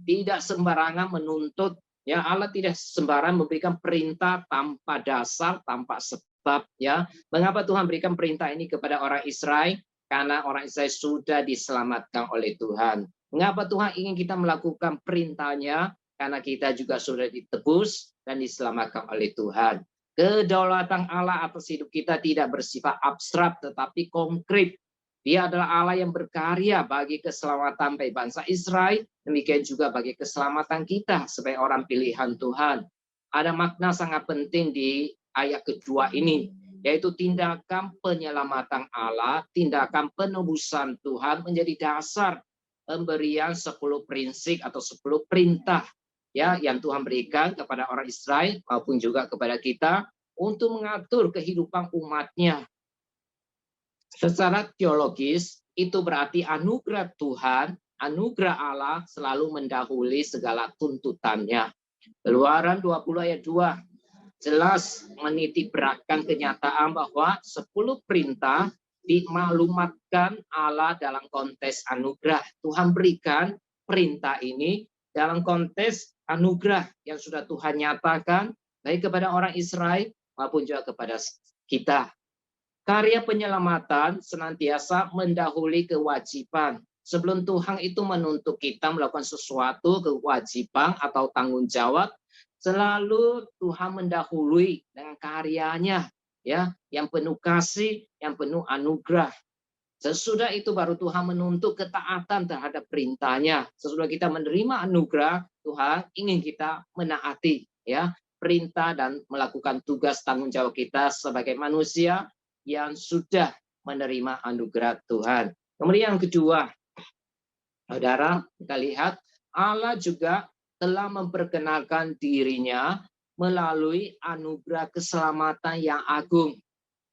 tidak sembarangan menuntut. Ya, Allah tidak sembarangan memberikan perintah tanpa dasar, tanpa sebab. Ya, mengapa Tuhan berikan perintah ini kepada orang Israel? Karena orang Israel sudah diselamatkan oleh Tuhan. Mengapa Tuhan ingin kita melakukan perintahnya? Karena kita juga sudah ditebus dan diselamatkan oleh Tuhan. Kedaulatan Allah atas hidup kita tidak bersifat abstrak tetapi konkret. Dia adalah Allah yang berkarya bagi keselamatan bagi bangsa Israel, demikian juga bagi keselamatan kita sebagai orang pilihan Tuhan. Ada makna sangat penting di ayat kedua ini, yaitu tindakan penyelamatan Allah, tindakan penebusan Tuhan menjadi dasar pemberian 10 prinsip atau 10 perintah ya yang Tuhan berikan kepada orang Israel maupun juga kepada kita untuk mengatur kehidupan umatnya. Secara teologis itu berarti anugerah Tuhan, anugerah Allah selalu mendahului segala tuntutannya. Keluaran 20 ayat 2 jelas menitikberatkan kenyataan bahwa 10 perintah dimaklumatkan Allah dalam konteks anugerah. Tuhan berikan perintah ini dalam konteks anugerah yang sudah Tuhan nyatakan baik kepada orang Israel maupun juga kepada kita. Karya penyelamatan senantiasa mendahului kewajiban. Sebelum Tuhan itu menuntut kita melakukan sesuatu kewajiban atau tanggung jawab, selalu Tuhan mendahului dengan karyanya, ya, yang penuh kasih, yang penuh anugerah. Sesudah itu baru Tuhan menuntut ketaatan terhadap perintahnya. Sesudah kita menerima anugerah, Tuhan ingin kita menaati, ya, perintah dan melakukan tugas tanggung jawab kita sebagai manusia yang sudah menerima anugerah Tuhan. Kemudian yang kedua, saudara, kita lihat Allah juga telah memperkenalkan dirinya melalui anugerah keselamatan yang agung,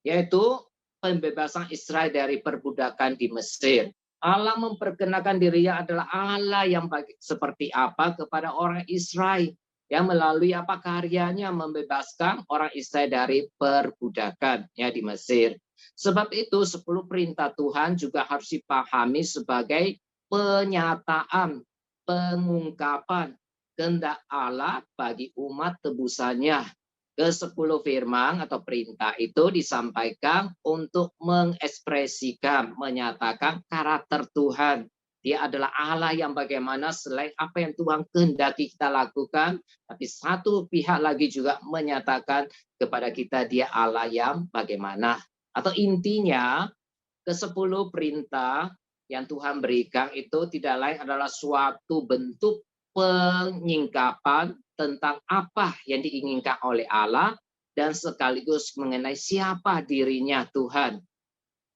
yaitu pembebasan Israel dari perbudakan di Mesir. Allah memperkenalkan dirinya adalah Allah yang seperti apa kepada orang Israel, yang melalui apa karyanya membebaskan orang Israel dari perbudakan ya di Mesir. Sebab itu 10 perintah Tuhan juga harus dipahami sebagai penyataan, pengungkapan kehendak Allah bagi umat tebusannya. Ke-10 firman atau perintah itu disampaikan untuk mengekspresikan, menyatakan karakter Tuhan. Dia adalah Allah yang bagaimana selain apa yang Tuhan kehendaki kita lakukan, tapi satu pihak lagi juga menyatakan kepada kita dia Allah yang bagaimana. Atau intinya, ke-10 perintah yang Tuhan berikan itu tidak lain adalah suatu bentuk penyingkapan tentang apa yang diinginkan oleh Allah dan sekaligus mengenai siapa dirinya Tuhan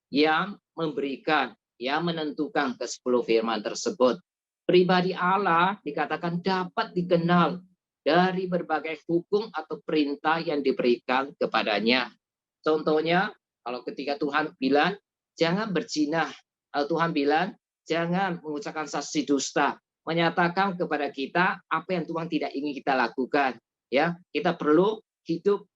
yang memberikan, yang menentukan ke-10 firman tersebut. Pribadi Allah dikatakan dapat dikenal dari berbagai hukum atau perintah yang diberikan kepadanya. Contohnya, kalau ketika Tuhan bilang, jangan berzina. Kalau Tuhan bilang, jangan mengucapkan saksi dusta. Menyatakan kepada kita apa yang Tuhan tidak ingin kita lakukan. Ya, kita perlu hidup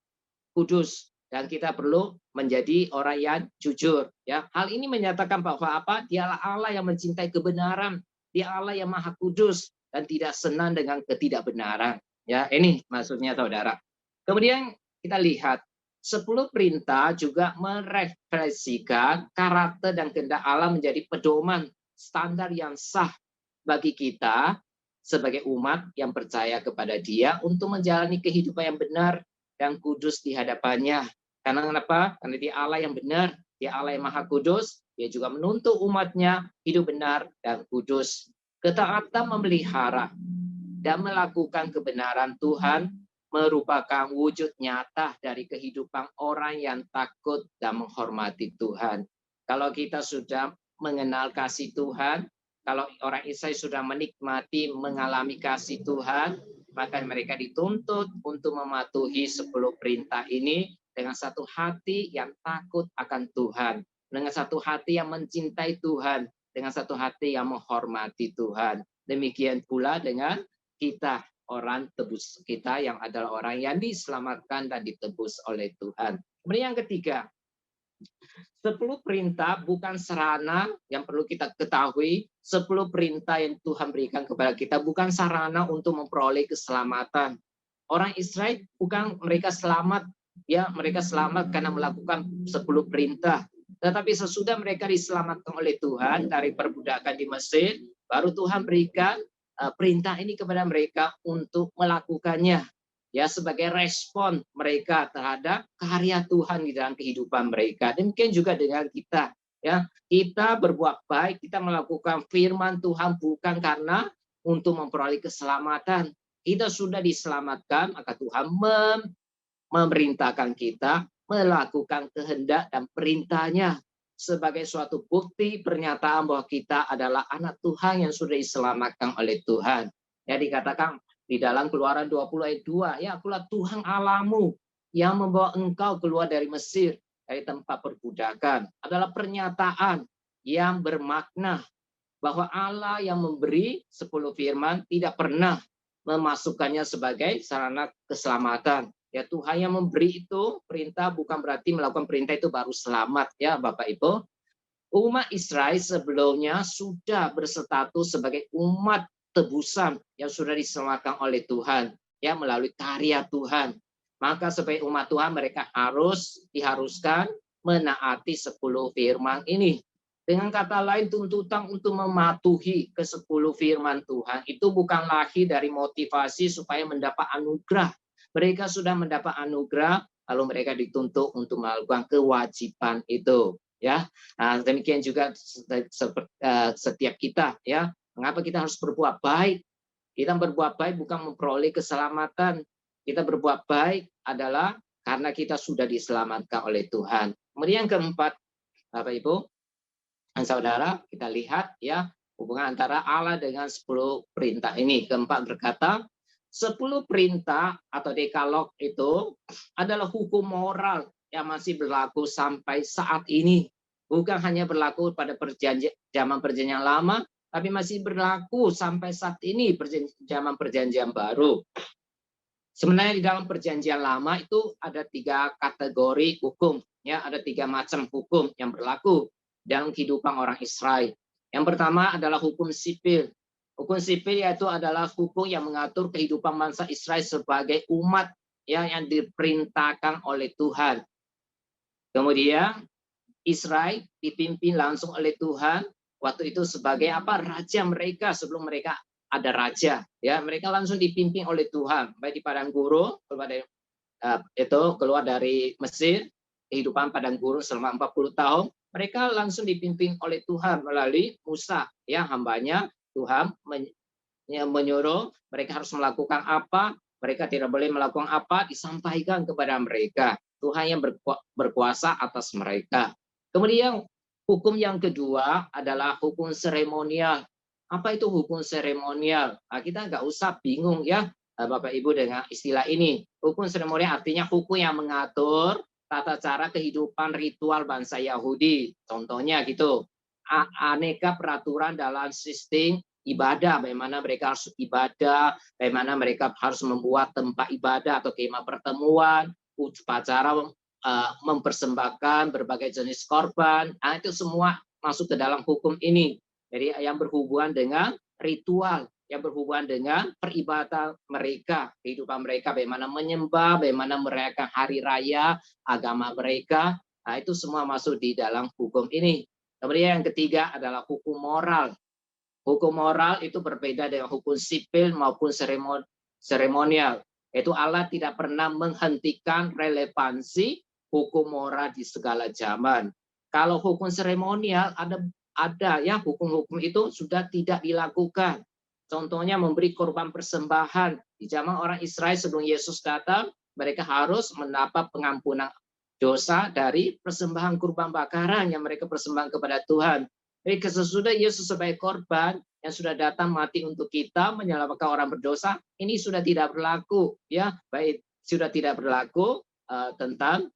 kudus. Dan kita perlu menjadi orang yang jujur. Ya, hal ini menyatakan bahwa apa? Dialah Allah yang mencintai kebenaran. Dia Allah yang maha kudus dan tidak senang dengan ketidakbenaran. Ya, ini maksudnya saudara. Kemudian kita lihat 10 perintah juga merefleksikan karakter dan kehendak Allah menjadi pedoman standar yang sah bagi kita sebagai umat yang percaya kepada Dia untuk menjalani kehidupan yang benar dan kudus di hadapannya. Karena kenapa? Karena dia Allah yang benar, dia Allah yang maha kudus, dia juga menuntut umatnya hidup benar dan kudus. Ketaatan memelihara dan melakukan kebenaran Tuhan merupakan wujud nyata dari kehidupan orang yang takut dan menghormati Tuhan. Kalau kita sudah mengenal kasih Tuhan, kalau orang Israel sudah menikmati, mengalami kasih Tuhan, maka mereka dituntut untuk mematuhi 10 perintah ini dengan satu hati yang takut akan Tuhan, dengan satu hati yang mencintai Tuhan, dengan satu hati yang menghormati Tuhan. Demikian pula dengan kita, orang tebus kita yang adalah orang yang diselamatkan dan ditebus oleh Tuhan. Kemudian yang ketiga, 10 perintah bukan sarana yang perlu kita ketahui. 10 perintah yang Tuhan berikan kepada kita bukan sarana untuk memperoleh keselamatan. Orang Israel bukan mereka selamat, ya mereka selamat karena melakukan 10 perintah. Tetapi sesudah mereka diselamatkan oleh Tuhan dari perbudakan di Mesir, baru Tuhan berikan perintah ini kepada mereka untuk melakukannya. Ya, sebagai respon mereka terhadap karya Tuhan di dalam kehidupan mereka. Demikian juga dengan kita, ya. Kita berbuat baik, kita melakukan firman Tuhan bukan karena untuk memperoleh keselamatan. Kita sudah diselamatkan, maka Tuhan memerintahkan kita melakukan kehendak dan perintahnya sebagai suatu bukti pernyataan bahwa kita adalah anak Tuhan yang sudah diselamatkan oleh Tuhan. Ya, dikatakan di dalam Keluaran 20 ayat 2, ya, akulah Tuhan Allahmu yang membawa engkau keluar dari Mesir, dari tempat perbudakan. Adalah pernyataan yang bermakna bahwa Allah yang memberi 10 firman tidak pernah memasukkannya sebagai sarana keselamatan. Ya, Tuhan yang memberi itu perintah bukan berarti melakukan perintah itu baru selamat, ya Bapak Ibu. Umat Israel sebelumnya sudah berstatus sebagai umat tebusan yang sudah diselamatkan oleh Tuhan, ya, melalui karya Tuhan. Maka sebagai umat Tuhan mereka diharuskan menaati 10 firman ini. Dengan kata lain, tuntutan untuk mematuhi ke-10 firman Tuhan itu bukan lagi dari motivasi supaya mendapat anugerah. Mereka sudah mendapat anugerah, lalu mereka dituntut untuk melakukan kewajiban itu. Ya, demikian juga setiap kita, ya. Mengapa kita harus berbuat baik? Kita berbuat baik bukan memperoleh keselamatan. Kita berbuat baik adalah karena kita sudah diselamatkan oleh Tuhan. Kemudian yang keempat, Bapak Ibu dan Saudara, kita lihat, ya, hubungan antara Allah dengan 10 perintah ini. Keempat berkata, 10 perintah atau dekalog itu adalah hukum moral yang masih berlaku sampai saat ini. Bukan hanya berlaku pada zaman perjanjian lama, tapi masih berlaku sampai saat ini, zaman perjanjian baru. Sebenarnya di dalam perjanjian lama itu ada 3 kategori hukum, ya, ada 3 macam hukum yang berlaku dalam kehidupan orang Israel. Yang pertama adalah hukum sipil. Hukum sipil yaitu adalah hukum yang mengatur kehidupan bangsa Israel sebagai umat, ya, yang diperintahkan oleh Tuhan. Kemudian Israel dipimpin langsung oleh Tuhan. Waktu itu sebagai apa? Raja mereka sebelum mereka ada raja, ya, mereka langsung dipimpin oleh Tuhan, baik di padang gurun keluar dari Mesir, kehidupan padang gurun selama 40 tahun, mereka langsung dipimpin oleh Tuhan melalui Musa, ya, hambanya. Tuhan menyuruh mereka harus melakukan apa, mereka tidak boleh melakukan apa, disampaikan kepada mereka. Tuhan yang berkuasa atas mereka. Kemudian hukum yang kedua adalah hukum seremonial. Apa itu hukum seremonial? Nah, kita nggak usah bingung, ya, Bapak Ibu, dengan istilah ini. Hukum seremonial artinya hukum yang mengatur tata cara kehidupan ritual bangsa Yahudi. Contohnya gitu, aneka peraturan dalam sistem ibadah, bagaimana mereka harus ibadah, bagaimana mereka harus membuat tempat ibadah atau kemah pertemuan, upacara mempersembahkan berbagai jenis korban. Nah, itu semua masuk ke dalam hukum ini. Jadi yang berhubungan dengan ritual, yang berhubungan dengan peribadatan mereka, kehidupan mereka, bagaimana menyembah, bagaimana merayakan hari raya agama mereka. Nah, itu semua masuk di dalam hukum ini. Kemudian yang ketiga adalah hukum moral. Hukum moral itu berbeda dengan hukum sipil maupun seremonial. Itu Allah tidak pernah menghentikan relevansi hukum moral di segala zaman. Kalau hukum seremonial ada ya, hukum-hukum itu sudah tidak dilakukan. Contohnya memberi korban persembahan. Di zaman orang Israel sebelum Yesus datang, mereka harus mendapat pengampunan dosa dari persembahan kurban bakaran yang mereka persembahkan kepada Tuhan. Jadi sesudah Yesus sebagai korban yang sudah datang mati untuk kita, menyelamatkan orang berdosa, ini sudah tidak berlaku, ya, baik, sudah tidak berlaku tentang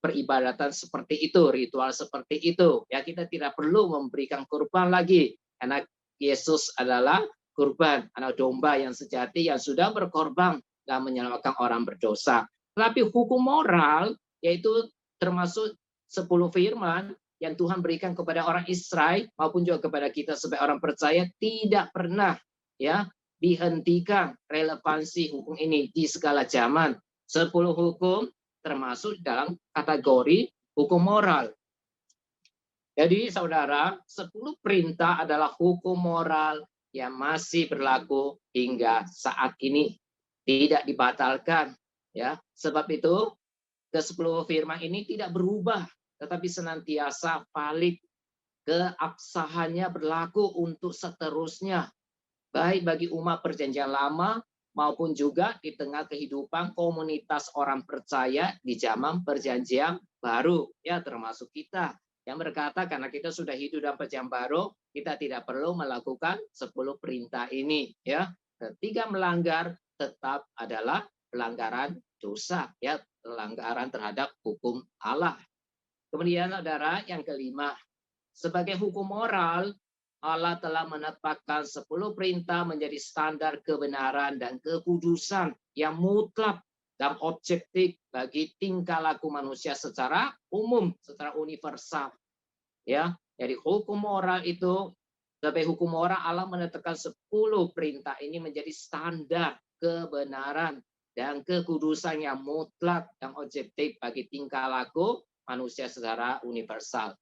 peribadatan seperti itu, ritual seperti itu. Ya, kita tidak perlu memberikan kurban lagi karena Yesus adalah kurban, anak domba yang sejati yang sudah berkorban dan menyelamatkan orang berdosa. Tetapi hukum moral, yaitu termasuk 10 firman yang Tuhan berikan kepada orang Israel maupun juga kepada kita sebagai orang percaya, tidak pernah ya dihentikan relevansi hukum ini di segala zaman. 10 hukum termasuk dalam kategori hukum moral. Jadi saudara, 10 perintah adalah hukum moral yang masih berlaku hingga saat ini, tidak dibatalkan. Ya, sebab itu ke-10 firman ini tidak berubah, tetapi senantiasa valid, keabsahannya berlaku untuk seterusnya, baik bagi umat perjanjian lama maupun juga di tengah kehidupan komunitas orang percaya di zaman perjanjian baru, ya termasuk kita yang berkata karena kita sudah hidup dalam perjanjian baru, kita tidak perlu melakukan 10 perintah ini, ya. Ketika melanggar tetap adalah pelanggaran dosa, ya, pelanggaran terhadap hukum Allah. Kemudian saudara, yang kelima, sebagai hukum moral, Allah telah menetapkan 10 perintah menjadi standar kebenaran dan kekudusan yang mutlak dan objektif bagi tingkah laku manusia secara umum, secara universal. Ya, jadi hukum moral itu, sebagai hukum moral Allah menetapkan 10 perintah ini menjadi standar kebenaran dan kekudusan yang mutlak dan objektif bagi tingkah laku manusia secara universal.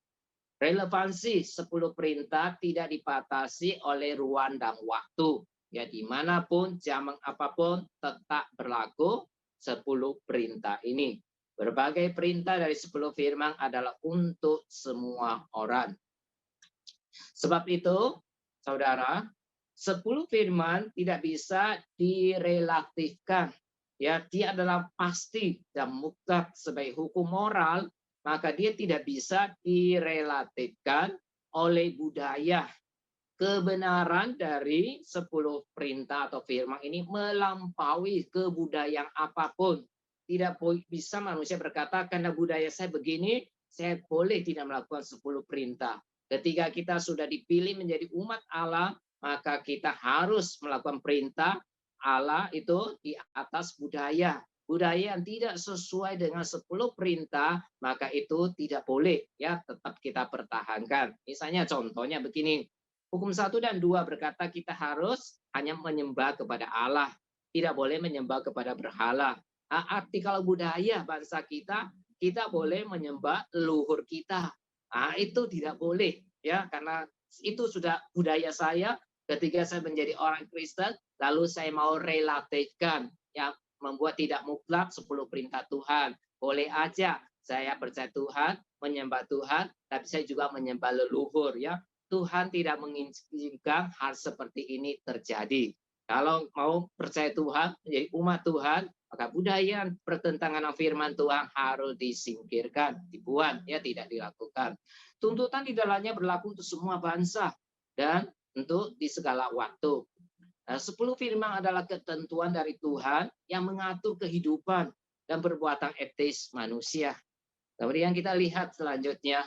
Relevansi 10 perintah tidak dibatasi oleh ruang dan waktu. Ya, dimanapun, zaman apapun, tetap berlaku 10 perintah ini. Berbagai perintah dari 10 firman adalah untuk semua orang. Sebab itu, saudara, 10 firman tidak bisa direlatifkan. Ya, dia adalah pasti dan mutlak sebagai hukum moral, maka dia tidak bisa direlatifkan oleh budaya. Kebenaran dari 10 perintah atau firman ini melampaui kebudayaan apapun. Tidak bisa manusia berkata, karena budaya saya begini, saya boleh tidak melakukan 10 perintah. Ketika kita sudah dipilih menjadi umat Allah, maka kita harus melakukan perintah Allah itu di atas budaya. Budaya yang tidak sesuai dengan 10 perintah, maka itu tidak boleh, ya, tetap kita pertahankan. Misalnya contohnya begini, hukum 1 dan 2 berkata kita harus hanya menyembah kepada Allah, tidak boleh menyembah kepada berhala. Arti kalau budaya bangsa kita boleh menyembah leluhur kita. Itu tidak boleh, ya, karena itu sudah budaya saya. Ketika saya menjadi orang Kristen, lalu saya mau relatifkan, ya, membuat tidak mutlak 10 perintah Tuhan. Boleh aja saya percaya Tuhan, menyembah Tuhan, tapi saya juga menyembah leluhur, ya. Tuhan tidak mengizinkan hal seperti ini terjadi. Kalau mau percaya Tuhan, menjadi umat Tuhan, maka budaya pertentangan firman Tuhan harus disingkirkan, dibuang, ya, tidak dilakukan. Tuntutan di dalamnya berlaku untuk semua bangsa dan untuk di segala waktu. 10 firman adalah ketentuan dari Tuhan yang mengatur kehidupan dan perbuatan etis manusia. Kemudian kita lihat selanjutnya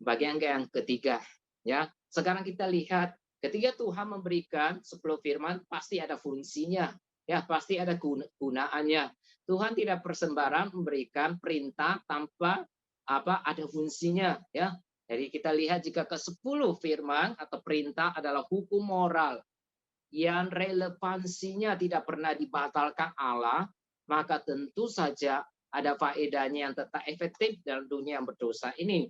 bagian yang ketiga, ya. Sekarang kita lihat ketika Tuhan memberikan 10 firman pasti ada fungsinya, ya, pasti ada gunaannya. Tuhan tidak sembarang memberikan perintah tanpa ada fungsinya, ya. Jadi kita lihat jika ke-10 firman atau perintah adalah hukum moral yang relevansinya tidak pernah dibatalkan Allah, maka tentu saja ada faedahnya yang tetap efektif dalam dunia yang berdosa ini.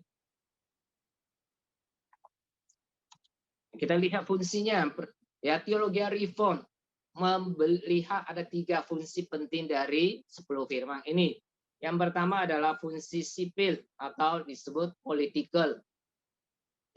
Kita lihat fungsinya, ya, teologi reform melihat ada 3 fungsi penting dari 10 firman ini. Yang pertama adalah fungsi sipil atau disebut political.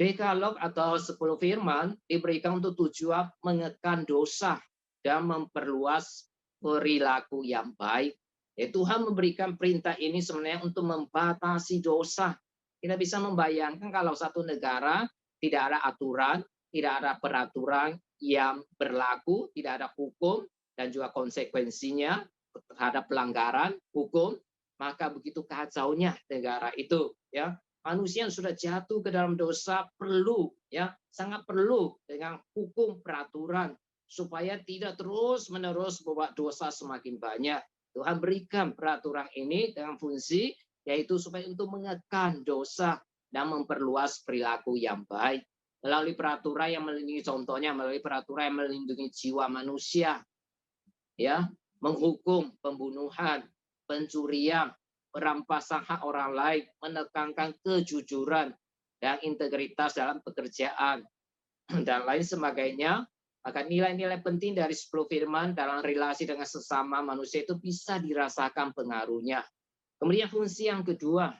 Dekalog atau 10 firman diberikan untuk tujuan menekan dosa dan memperluas perilaku yang baik. Ya, Tuhan memberikan perintah ini sebenarnya untuk membatasi dosa. Kita bisa membayangkan kalau satu negara tidak ada aturan, tidak ada peraturan yang berlaku, tidak ada hukum dan juga konsekuensinya terhadap pelanggaran hukum, maka begitu kacaunya negara itu, ya. manusia yang sudah jatuh ke dalam dosa perlu, ya, sangat perlu dengan hukum peraturan supaya tidak terus-menerus membuat dosa semakin banyak. Tuhan berikan peraturan ini dengan fungsi yaitu supaya untuk mengekang dosa dan memperluas perilaku yang baik. Melalui peraturan yang melindungi, contohnya melalui peraturan yang melindungi jiwa manusia, ya, menghukum pembunuhan, pencurian, perampasan hak orang lain, menekankan kejujuran dan integritas dalam pekerjaan, dan lain sebagainya. Maka nilai-nilai penting dari 10 firman dalam relasi dengan sesama manusia itu bisa dirasakan pengaruhnya. Kemudian fungsi yang kedua.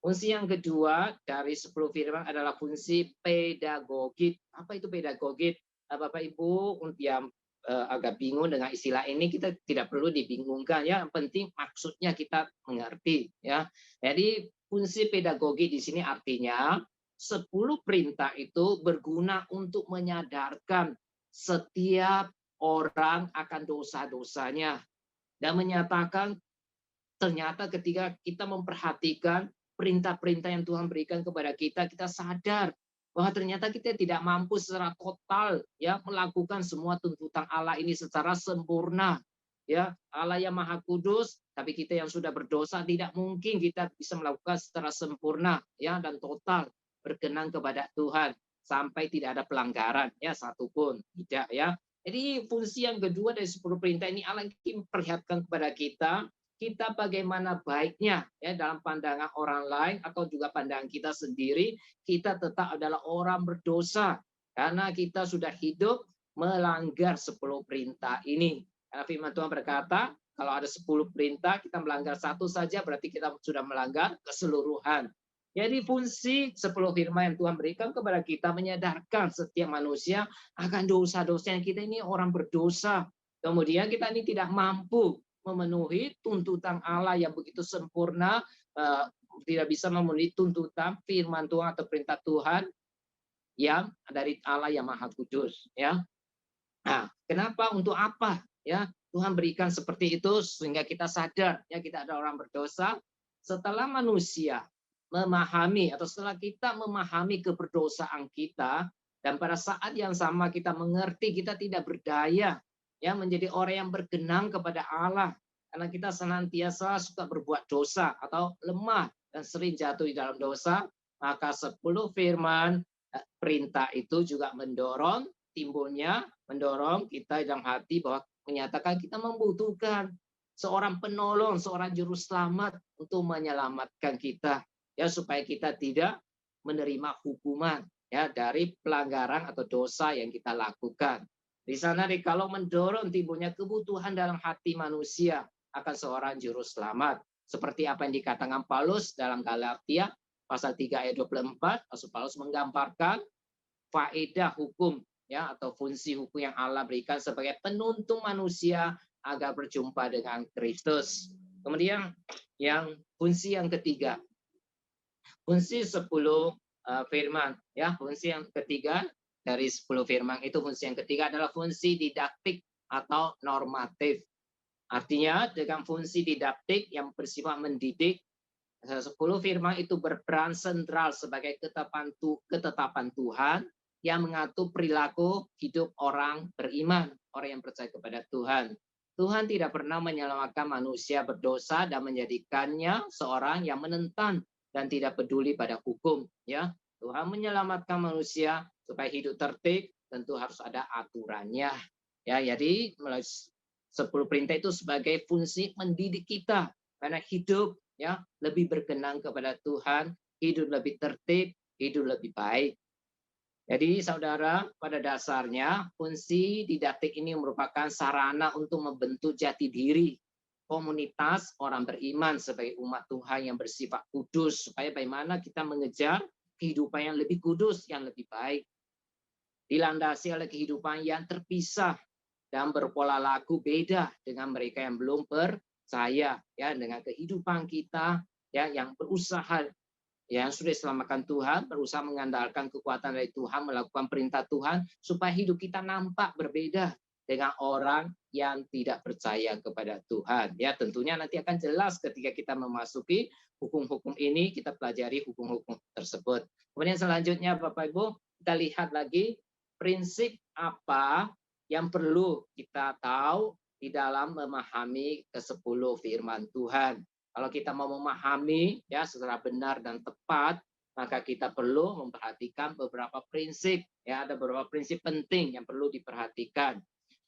Fungsi yang kedua dari 10 firman adalah fungsi pedagogik. Apa itu pedagogik? Bapak Ibu yang agak bingung dengan istilah ini, kita tidak perlu dibingungkan, ya. Yang penting maksudnya kita mengerti, ya. Jadi fungsi pedagogi di sini artinya 10 perintah itu berguna untuk menyadarkan setiap orang akan dosa-dosanya dan menyatakan ternyata ketika kita memperhatikan perintah-perintah yang Tuhan berikan kepada kita, kita sadar bahwa ternyata kita tidak mampu secara total, ya, melakukan semua tuntutan Allah ini secara sempurna, ya. Allah yang Maha Kudus, tapi kita yang sudah berdosa tidak mungkin kita bisa melakukan secara sempurna, ya, dan total berkenan kepada Tuhan sampai tidak ada pelanggaran, ya, satupun tidak, ya. Jadi fungsi yang kedua dari 10 perintah ini Allah ingin perlihatkan kepada kita bagaimana baiknya, ya, dalam pandangan orang lain atau juga pandangan kita sendiri, kita tetap adalah orang berdosa karena kita sudah hidup melanggar 10 perintah ini. Karena firman Tuhan berkata, kalau ada 10 perintah, kita melanggar satu saja, berarti kita sudah melanggar keseluruhan. Jadi fungsi 10 firman yang Tuhan berikan kepada kita menyadarkan setiap manusia akan dosa-dosa yang kita ini orang berdosa. Kemudian kita ini tidak mampu memenuhi tuntutan Allah yang begitu sempurna, tidak bisa memenuhi tuntutan firman Tuhan atau perintah Tuhan yang dari Allah yang Maha Kudus, ya. Nah, kenapa, untuk apa, ya, Tuhan berikan seperti itu sehingga kita sadar, ya, kita ada orang berdosa. Setelah manusia memahami atau setelah kita memahami keberdosaan kita dan pada saat yang sama kita mengerti kita tidak berdaya, ya, menjadi orang yang berkenan kepada Allah karena kita senantiasa suka berbuat dosa atau lemah dan sering jatuh di dalam dosa, maka 10 firman perintah itu juga mendorong kita dalam hati bahwa menyatakan kita membutuhkan seorang penolong, seorang juru selamat untuk menyelamatkan kita, ya, supaya kita tidak menerima hukuman, ya, dari pelanggaran atau dosa yang kita lakukan. Di sana kalau mendorong timbulnya kebutuhan dalam hati manusia akan seorang juru selamat. Seperti apa yang dikatakan Paulus dalam Galatia pasal 3 ayat 24, Rasul Paulus menggambarkan faedah hukum, ya, atau fungsi hukum yang Allah berikan sebagai penuntun manusia agar berjumpa dengan Kristus. Kemudian yang fungsi yang ketiga, fungsi 10 firman, ya, fungsi yang ketiga dari 10 firman itu, fungsi yang ketiga adalah fungsi didaktik atau normatif. Artinya dengan fungsi didaktik yang bersifat mendidik, 10 firman itu berperan sentral sebagai ketetapan Tuhan yang mengatur perilaku hidup orang beriman, orang yang percaya kepada Tuhan. Tuhan tidak pernah menyelamatkan manusia berdosa dan menjadikannya seorang yang menentang dan tidak peduli pada hukum, ya. Tuhan menyelamatkan manusia supaya hidup tertib, tentu harus ada aturannya, ya. Jadi 10 perintah itu sebagai fungsi mendidik kita karena hidup, ya, lebih berkenan kepada Tuhan, hidup lebih tertib, hidup lebih baik. Jadi saudara, pada dasarnya fungsi didaktik ini merupakan sarana untuk membentuk jati diri komunitas orang beriman sebagai umat Tuhan yang bersifat kudus, supaya bagaimana kita mengejar kehidupan yang lebih kudus, yang lebih baik, dilandasi oleh kehidupan yang terpisah dan berpola laku beda dengan mereka yang belum percaya, ya, dengan kehidupan kita, ya, yang berusaha, yang sudah diselamatkan Tuhan, berusaha mengandalkan kekuatan dari Tuhan, melakukan perintah Tuhan supaya hidup kita nampak berbeda dengan orang yang tidak percaya kepada Tuhan. Ya, tentunya nanti akan jelas ketika kita memasuki hukum-hukum ini, kita pelajari hukum-hukum tersebut. Kemudian selanjutnya Bapak Ibu, kita lihat lagi prinsip apa yang perlu kita tahu di dalam memahami ke-10 firman Tuhan. Kalau kita mau memahami ya secara benar dan tepat, maka kita perlu memperhatikan beberapa prinsip. Ya, ada beberapa prinsip penting yang perlu diperhatikan.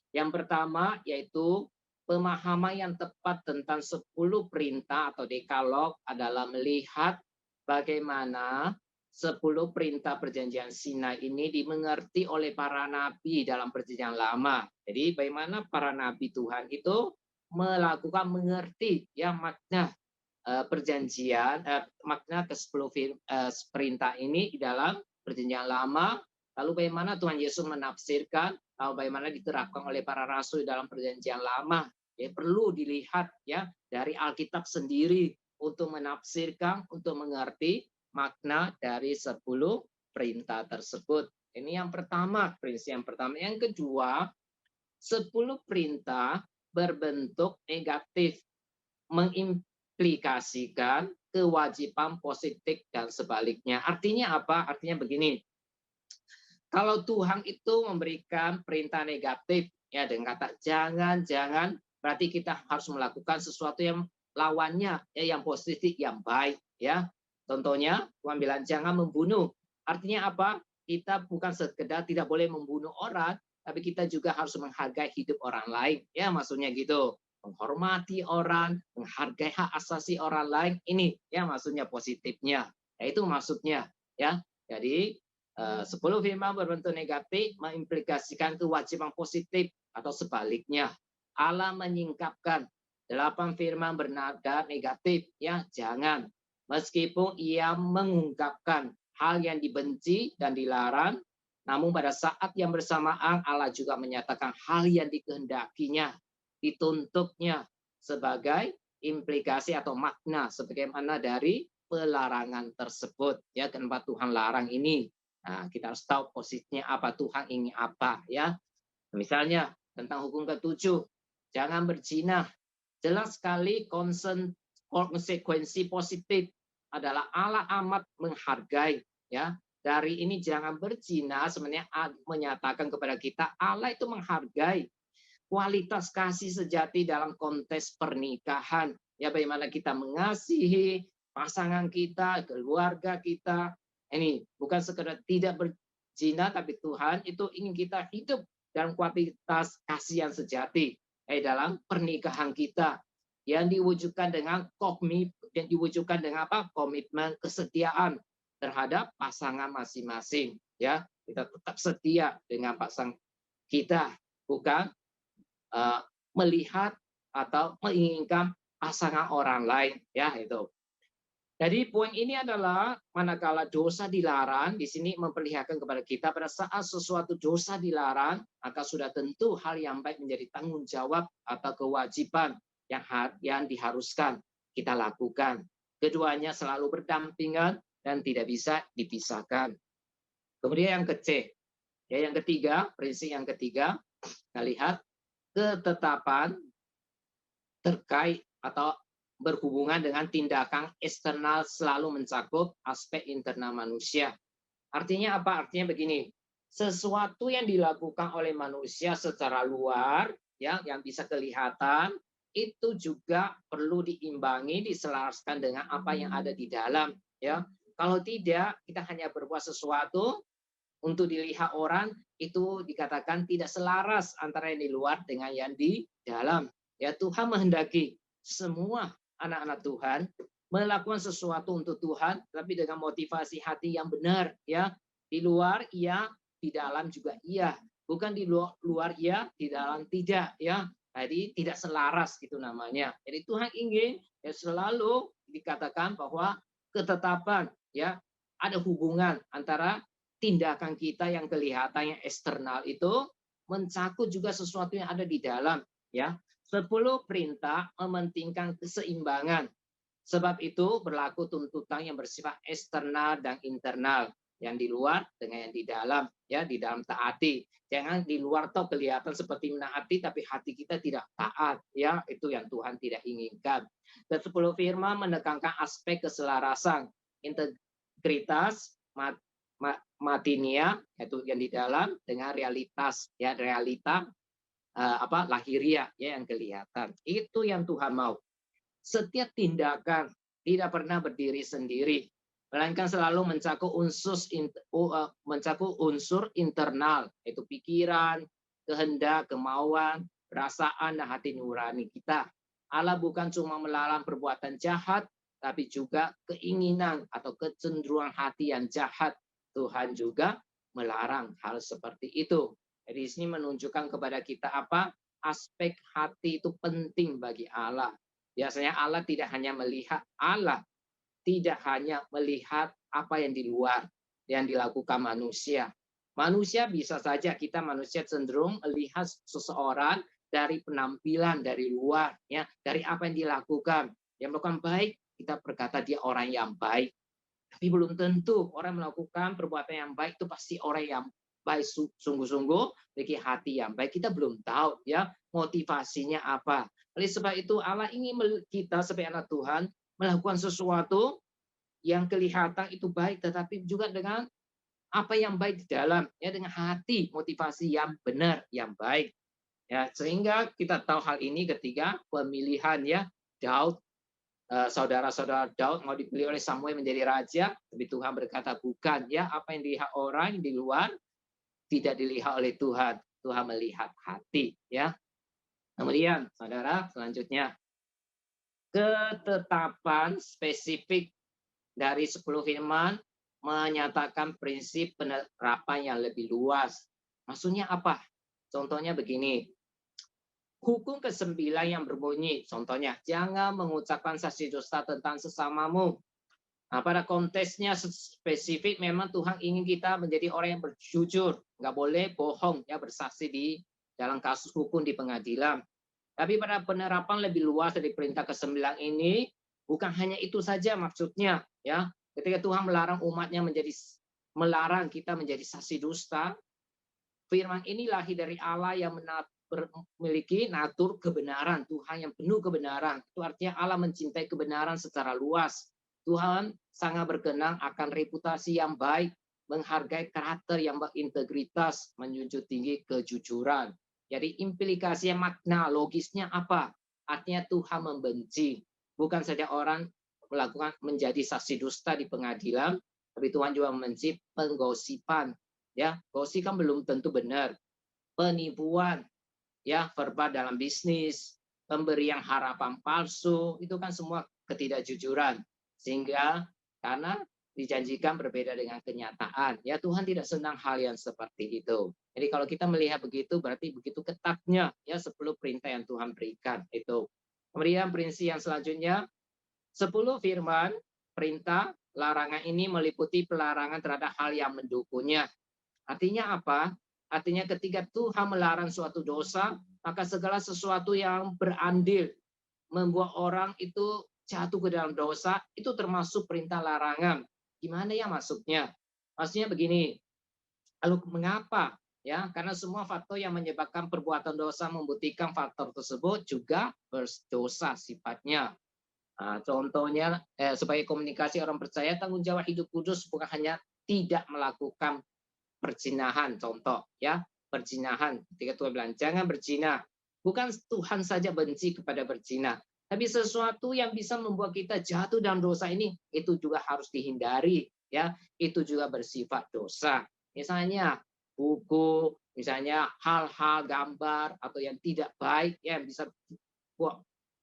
Yang pertama yaitu pemahaman yang tepat tentang 10 perintah atau dekalog adalah melihat bagaimana 10 perintah perjanjian Sinai ini dimengerti oleh para nabi dalam perjanjian lama. Jadi bagaimana para nabi Tuhan itu melakukan mengerti ya makna perjanjian, makna ke-10 perintah ini di dalam perjanjian lama, lalu bagaimana Tuhan Yesus menafsirkan, lalu bagaimana diterapkan oleh para rasul dalam perjanjian lama. Ya, perlu dilihat ya dari Alkitab sendiri untuk menafsirkan, untuk mengerti makna dari 10 perintah tersebut. Ini yang pertama, prinsip yang pertama. Yang kedua, 10 perintah berbentuk negatif, mengimplikasikan kewajiban positif dan sebaliknya. Artinya apa? Artinya begini. Kalau Tuhan itu memberikan perintah negatif ya dengan kata jangan, berarti kita harus melakukan sesuatu yang lawannya ya, yang positif, yang baik ya. Contohnya Tuhan bilang jangan membunuh. Artinya apa? Kita bukan sekedar tidak boleh membunuh orang, tapi kita juga harus menghargai hidup orang lain. Ya, maksudnya gitu. Menghormati orang, menghargai hak asasi orang lain. Ini ya maksudnya positifnya. Ya, itu maksudnya ya. Jadi 10 firman berbentuk negatif mengimplikasikan kewajiban positif atau sebaliknya. Allah menyingkapkan 8 firman bernada negatif ya, jangan. Meskipun ia mengungkapkan hal yang dibenci dan dilarang, namun pada saat yang bersamaan Allah juga menyatakan hal yang dikehendakinya, dituntutnya sebagai implikasi atau makna sebagaimana dari pelarangan tersebut. Ya, kenapa Tuhan larang ini? Nah, kita harus tahu posisinya apa, Tuhan ingin apa ya. Misalnya tentang hukum ke-7, jangan berzina. Jelas sekali konsekuensi positif adalah Allah amat menghargai ya. Dari ini jangan berzina sebenarnya menyatakan kepada kita Allah itu menghargai kualitas kasih sejati dalam konteks pernikahan. Ya, bagaimana kita mengasihi pasangan kita, keluarga kita. Ini bukan sekedar tidak berzina, tapi Tuhan itu ingin kita hidup dalam kualitas kasih yang sejati dalam pernikahan kita yang diwujudkan dengan komitmen kesetiaan terhadap pasangan masing-masing ya. Kita tetap setia dengan pasangan kita, bukan melihat atau menginginkan pasangan orang lain ya. Itu jadi poin ini adalah manakala dosa dilarang, di sini memperlihatkan kepada kita pada saat sesuatu dosa dilarang, maka sudah tentu hal yang baik menjadi tanggung jawab atau kewajiban yang diharuskan kita lakukan. Keduanya selalu berdampingan dan tidak bisa dipisahkan. Kemudian yang yang ketiga, prinsip yang ketiga, kita lihat ketetapan terkait atau berhubungan dengan tindakan eksternal selalu mencakup aspek internal manusia. Artinya apa? Artinya begini, sesuatu yang dilakukan oleh manusia secara luar, ya, yang bisa kelihatan, itu juga perlu diimbangi, diselaraskan dengan apa yang ada di dalam. Ya, kalau tidak, kita hanya berbuat sesuatu untuk dilihat orang, itu dikatakan tidak selaras antara yang di luar dengan yang di dalam. Ya, Tuhan menghendaki semua anak-anak Tuhan melakukan sesuatu untuk Tuhan, tapi dengan motivasi hati yang benar. Ya, di luar iya, di dalam juga iya. Bukan di luar iya, di dalam tidak. Ya, jadi tidak selaras itu namanya. Jadi Tuhan ingin ya selalu dikatakan bahwa ketetapan ya ada hubungan antara tindakan kita yang kelihatan yang eksternal itu mencakup juga sesuatu yang ada di dalam. Ya, 10 perintah mementingkan keseimbangan. Sebab itu berlaku tuntutan yang bersifat eksternal dan internal. yang di luar dengan yang di dalam, ya, di dalam taati. Jangan di luar toh kelihatan seperti menaati tapi hati kita tidak taat, ya, itu yang Tuhan tidak inginkan. Dan 10 firman menekankan aspek keselarasan, integritas, matinia, yaitu yang di dalam, dengan realitas, ya, realita lahiriah, ya, yang kelihatan. Itu yang Tuhan mau. Setiap tindakan tidak pernah berdiri sendiri, melainkan selalu mencakup unsur internal, yaitu pikiran, kehendak, kemauan, perasaan, dan hati nurani kita. Allah bukan cuma melarang perbuatan jahat, tapi juga keinginan atau kecenderungan hati yang jahat. Tuhan juga melarang hal seperti itu. Jadi di sini menunjukkan kepada kita apa? Aspek hati itu penting bagi Allah. Biasanya Allah tidak hanya melihat apa yang di luar yang dilakukan manusia. Manusia bisa saja, kita manusia cenderung melihat seseorang dari penampilan dari luar, ya, dari apa yang dilakukan. Yang melakukan baik, kita berkata dia orang yang baik. Tapi belum tentu orang melakukan perbuatan yang baik itu pasti orang yang baik sungguh-sungguh, memiliki hati yang baik. Kita belum tahu, ya, motivasinya apa. Oleh sebab itu Allah ingin kita sebagai anak Tuhan melakukan sesuatu yang kelihatan itu baik, tetapi juga dengan apa yang baik di dalam, ya, dengan hati, motivasi yang benar, yang baik, ya, sehingga kita tahu hal ini ketika pemilihan, ya, Daud, saudara-saudara Daud mau dipilih oleh Samuel menjadi raja, tapi Tuhan berkata bukan, ya, apa yang dilihat orang di luar tidak dilihat oleh Tuhan. Tuhan melihat hati, ya. Kemudian, saudara, selanjutnya ketetapan spesifik dari 10 firman menyatakan prinsip penerapan yang lebih luas. Maksudnya apa? Contohnya begini. Hukum ke-9 yang berbunyi, contohnya, jangan mengucapkan saksi dusta tentang sesamamu. Nah, pada konteksnya spesifik memang Tuhan ingin kita menjadi orang yang berjujur, nggak boleh bohong, ya, bersaksi di dalam kasus hukum di pengadilan. Tapi pada penerapan lebih luas dari perintah ke-9 ini, bukan hanya itu saja maksudnya, ya. Ketika Tuhan melarang umatnya melarang kita menjadi saksi dusta, firman ini lahir dari Allah yang memiliki natur kebenaran, Tuhan yang penuh kebenaran. Itu artinya Allah mencintai kebenaran secara luas. Tuhan sangat berkenan akan reputasi yang baik, menghargai karakter yang berintegritas, menjunjung tinggi kejujuran. Jadi implikasi makna logisnya apa? Artinya Tuhan membenci. Bukan saja orang melakukan menjadi saksi dusta di pengadilan, tapi Tuhan juga membenci penggosipan. Ya, gosip kan belum tentu benar. Penipuan, ya, verbal dalam bisnis, pemberian harapan palsu, itu kan semua ketidakjujuran. Sehingga karena dijanjikan berbeda dengan kenyataan, ya, Tuhan tidak senang hal yang seperti itu. Jadi kalau kita melihat begitu, berarti begitu ketatnya, ya, 10 perintah yang Tuhan berikan itu. Kemudian prinsip yang selanjutnya, 10 firman perintah larangan ini meliputi pelarangan terhadap hal yang mendukungnya. Artinya apa? Artinya ketika Tuhan melarang suatu dosa, maka segala sesuatu yang berandil membuat orang itu jatuh ke dalam dosa, itu termasuk perintah larangan. Gimana ya maksudnya? Maksudnya begini, lalu mengapa? Ya, karena semua faktor yang menyebabkan perbuatan dosa membuktikan faktor tersebut juga berdosa sifatnya. Nah, contohnya, sebagai komunikasi orang percaya, tanggung jawab hidup kudus bukan hanya tidak melakukan perzinahan, contoh, ya, perzinahan. Ketika Tuhan bilang jangan berzina, bukan Tuhan saja benci kepada berzina, tapi sesuatu yang bisa membuat kita jatuh dalam dosa ini, itu juga harus dihindari, ya, itu juga bersifat dosa. Misalnya buku, misalnya hal-hal gambar atau yang tidak baik, ya, yang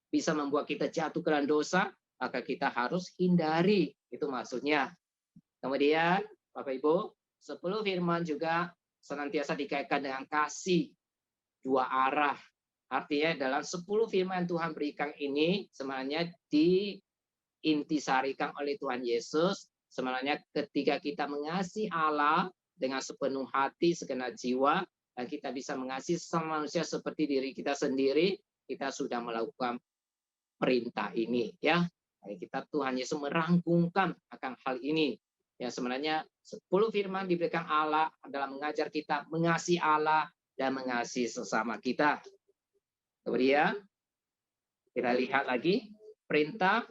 bisa membuat kita jatuh ke dalam dosa, maka kita harus hindari, itu maksudnya. Kemudian Bapak Ibu, 10 firman juga senantiasa dikaitkan dengan kasih dua arah. Artinya dalam 10 firman yang Tuhan berikan ini sebenarnya diintisarikan oleh Tuhan Yesus. Sebenarnya ketika kita mengasihi Allah dengan sepenuh hati, segenap jiwa, dan kita bisa mengasihi sesama manusia seperti diri kita sendiri, kita sudah melakukan perintah ini, ya. Kita Tuhan Yesus merangkumkan akan hal ini. Ya, sebenarnya 10 firman diberikan Allah dalam mengajar kita mengasihi Allah dan mengasihi sesama kita. Kemudian kita lihat lagi perintah,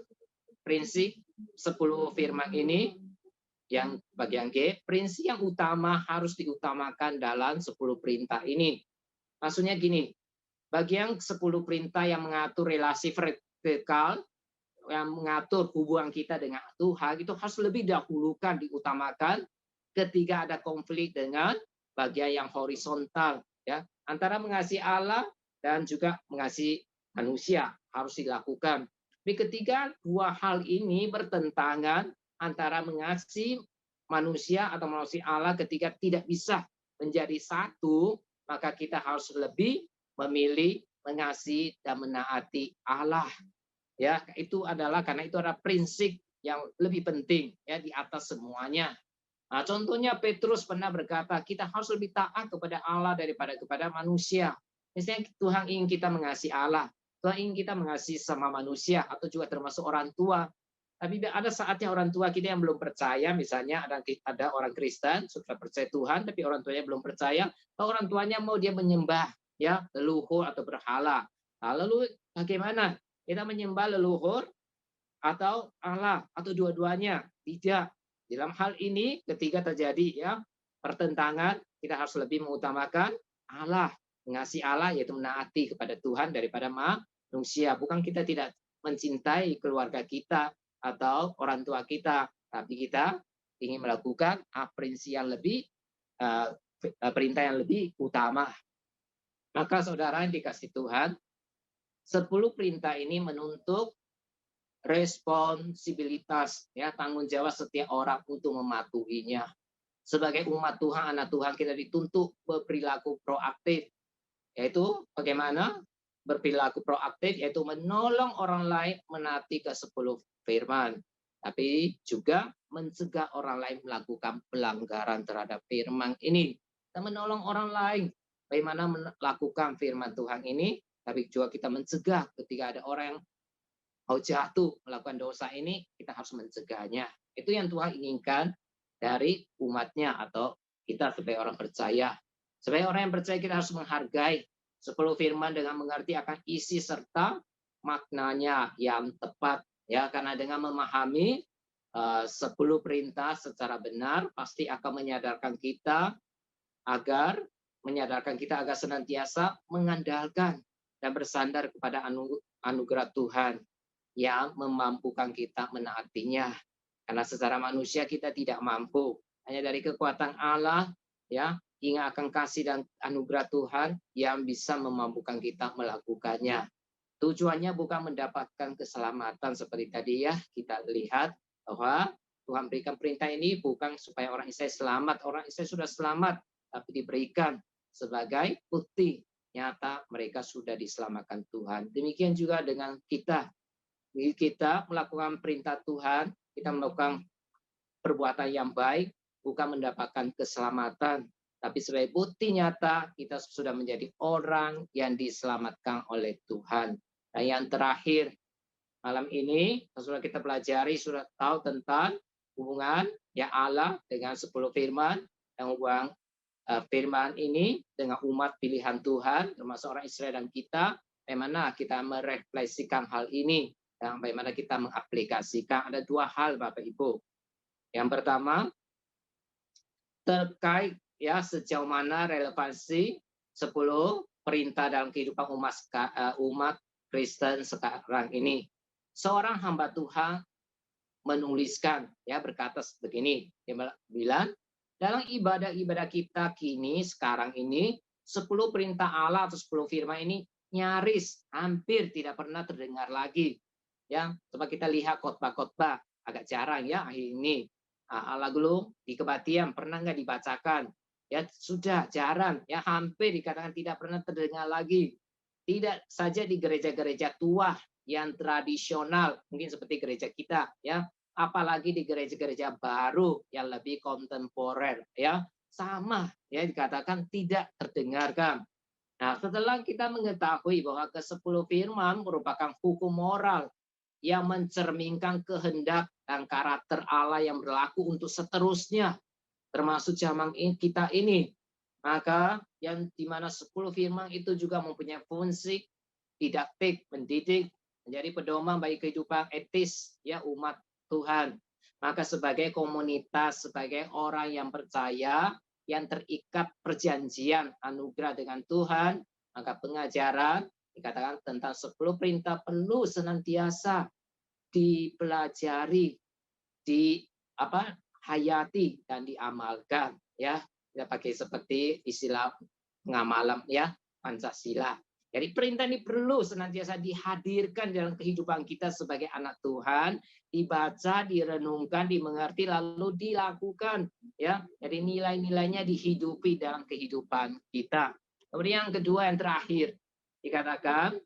prinsip 10 firman ini yang bagian G, prinsip yang utama harus diutamakan dalam 10 perintah ini. Maksudnya gini, bagian 10 perintah yang mengatur relasi vertikal, yang mengatur hubungan kita dengan Tuhan itu harus lebih dahulukan diutamakan ketika ada konflik dengan bagian yang horizontal, ya, antara mengasihi Allah dan juga mengasihi manusia harus dilakukan. Tapi ketika dua hal ini bertentangan antara mengasihi manusia atau mengasihi Allah ketika tidak bisa menjadi satu, maka kita harus lebih memilih mengasihi dan menaati Allah. Ya, itu adalah karena itu adalah prinsip yang lebih penting ya di atas semuanya. Nah, contohnya Petrus pernah berkata, kita harus lebih taat kepada Allah daripada kepada manusia. Misalnya Tuhan ingin kita mengasihi Allah, Tuhan ingin kita mengasihi sama manusia atau juga termasuk orang tua. Tapi ada saatnya orang tua kita yang belum percaya, misalnya ada orang Kristen sudah percaya Tuhan, tapi orang tuanya belum percaya, atau orang tuanya mau dia menyembah ya leluhur atau berhala. Nah, lalu bagaimana? Kita menyembah leluhur atau Allah atau dua-duanya? Tidak. Dalam hal ini ketika terjadi ya pertentangan, kita harus lebih mengutamakan Allah, mengasihi Allah yaitu menaati kepada Tuhan daripada manusia. Bukan kita tidak mencintai keluarga kita atau orang tua kita, tapi kita ingin melakukan prinsip yang lebih perintah yang lebih utama. Maka saudara yang dikasih Tuhan, 10 perintah ini menuntut responsibilitas, ya, tanggung jawab setiap orang untuk mematuhinya. Sebagai umat Tuhan, anak Tuhan, kita dituntut berperilaku proaktif, yaitu bagaimana berperilaku proaktif, yaitu menolong orang lain menaati ke-10 firman, tapi juga mencegah orang lain melakukan pelanggaran terhadap firman ini. Kita menolong orang lain bagaimana melakukan firman Tuhan ini, tapi juga kita mencegah ketika ada orang yang mau jatuh melakukan dosa ini, kita harus mencegahnya. Itu yang Tuhan inginkan dari umatnya atau kita sebagai orang percaya. Sebagai orang yang percaya kita harus menghargai 10 firman dengan mengerti akan isi serta maknanya yang tepat. Ya, karena dengan memahami 10 perintah secara benar pasti akan menyadarkan kita agar senantiasa mengandalkan dan bersandar kepada anugerah Tuhan yang memampukan kita menaatinya. Karena secara manusia kita tidak mampu. Hanya dari kekuatan Allah, ya, ingat akan kasih dan anugerah Tuhan yang bisa memampukan kita melakukannya. Tujuannya bukan mendapatkan keselamatan seperti tadi ya kita lihat bahwa Tuhan berikan perintah ini bukan supaya orang Israel selamat. Orang Israel sudah selamat, tapi diberikan sebagai bukti nyata mereka sudah diselamatkan Tuhan. Demikian juga dengan kita. Kita melakukan perintah Tuhan, kita melakukan perbuatan yang baik, bukan mendapatkan keselamatan, tapi sebagai bukti nyata kita sudah menjadi orang yang diselamatkan oleh Tuhan. Nah, yang terakhir, malam ini sudah kita pelajari, sudah tahu tentang hubungan ya Allah dengan 10 firman, yang hubungan firman ini dengan umat pilihan Tuhan, termasuk orang Israel dan kita, bagaimana kita merefleksikan hal ini, dan bagaimana kita mengaplikasikan. Ada 2 hal Bapak Ibu. Yang pertama, terkait ya sejauh mana relevansi 10 perintah dalam kehidupan umat Kristen sekarang ini. Seorang hamba Tuhan menuliskan, ya berkata begini, dia bilang, dalam ibadah-ibadah kita sekarang ini, 10 perintah Allah atau 10 firman ini nyaris hampir tidak pernah terdengar lagi. Ya, coba kita lihat khotbah-khotbah, agak jarang ya akhir ini. Lagu di kebaktian pernah nggak dibacakan? Ya sudah jarang, ya hampir dikatakan tidak pernah terdengar lagi. Tidak saja di gereja-gereja tua yang tradisional, mungkin seperti gereja kita, ya. Apalagi di gereja-gereja baru yang lebih kontemporer, ya sama, ya dikatakan tidak terdengarkan. Nah, setelah kita mengetahui bahwa ke-10 firman merupakan hukum moral yang mencerminkan kehendak dan karakter Allah yang berlaku untuk seterusnya, termasuk zaman kita ini. Maka yang dimana 10 firman itu juga mempunyai fungsi didaktik, mendidik, menjadi pedoman bagi kehidupan etis ya umat Tuhan. Maka sebagai komunitas, sebagai orang yang percaya, yang terikat perjanjian anugerah dengan Tuhan, maka pengajaran dikatakan tentang 10 perintah perlu senantiasa dipelajari, hayati dan diamalkan ya. Kita pakai seperti istilah ngamalam ya, Pancasila. Jadi perintah ini perlu senantiasa dihadirkan dalam kehidupan kita sebagai anak Tuhan, dibaca, direnungkan, dimengerti, lalu dilakukan. Ya, jadi nilai-nilainya dihidupi dalam kehidupan kita. Kemudian yang kedua, yang terakhir, dikatakan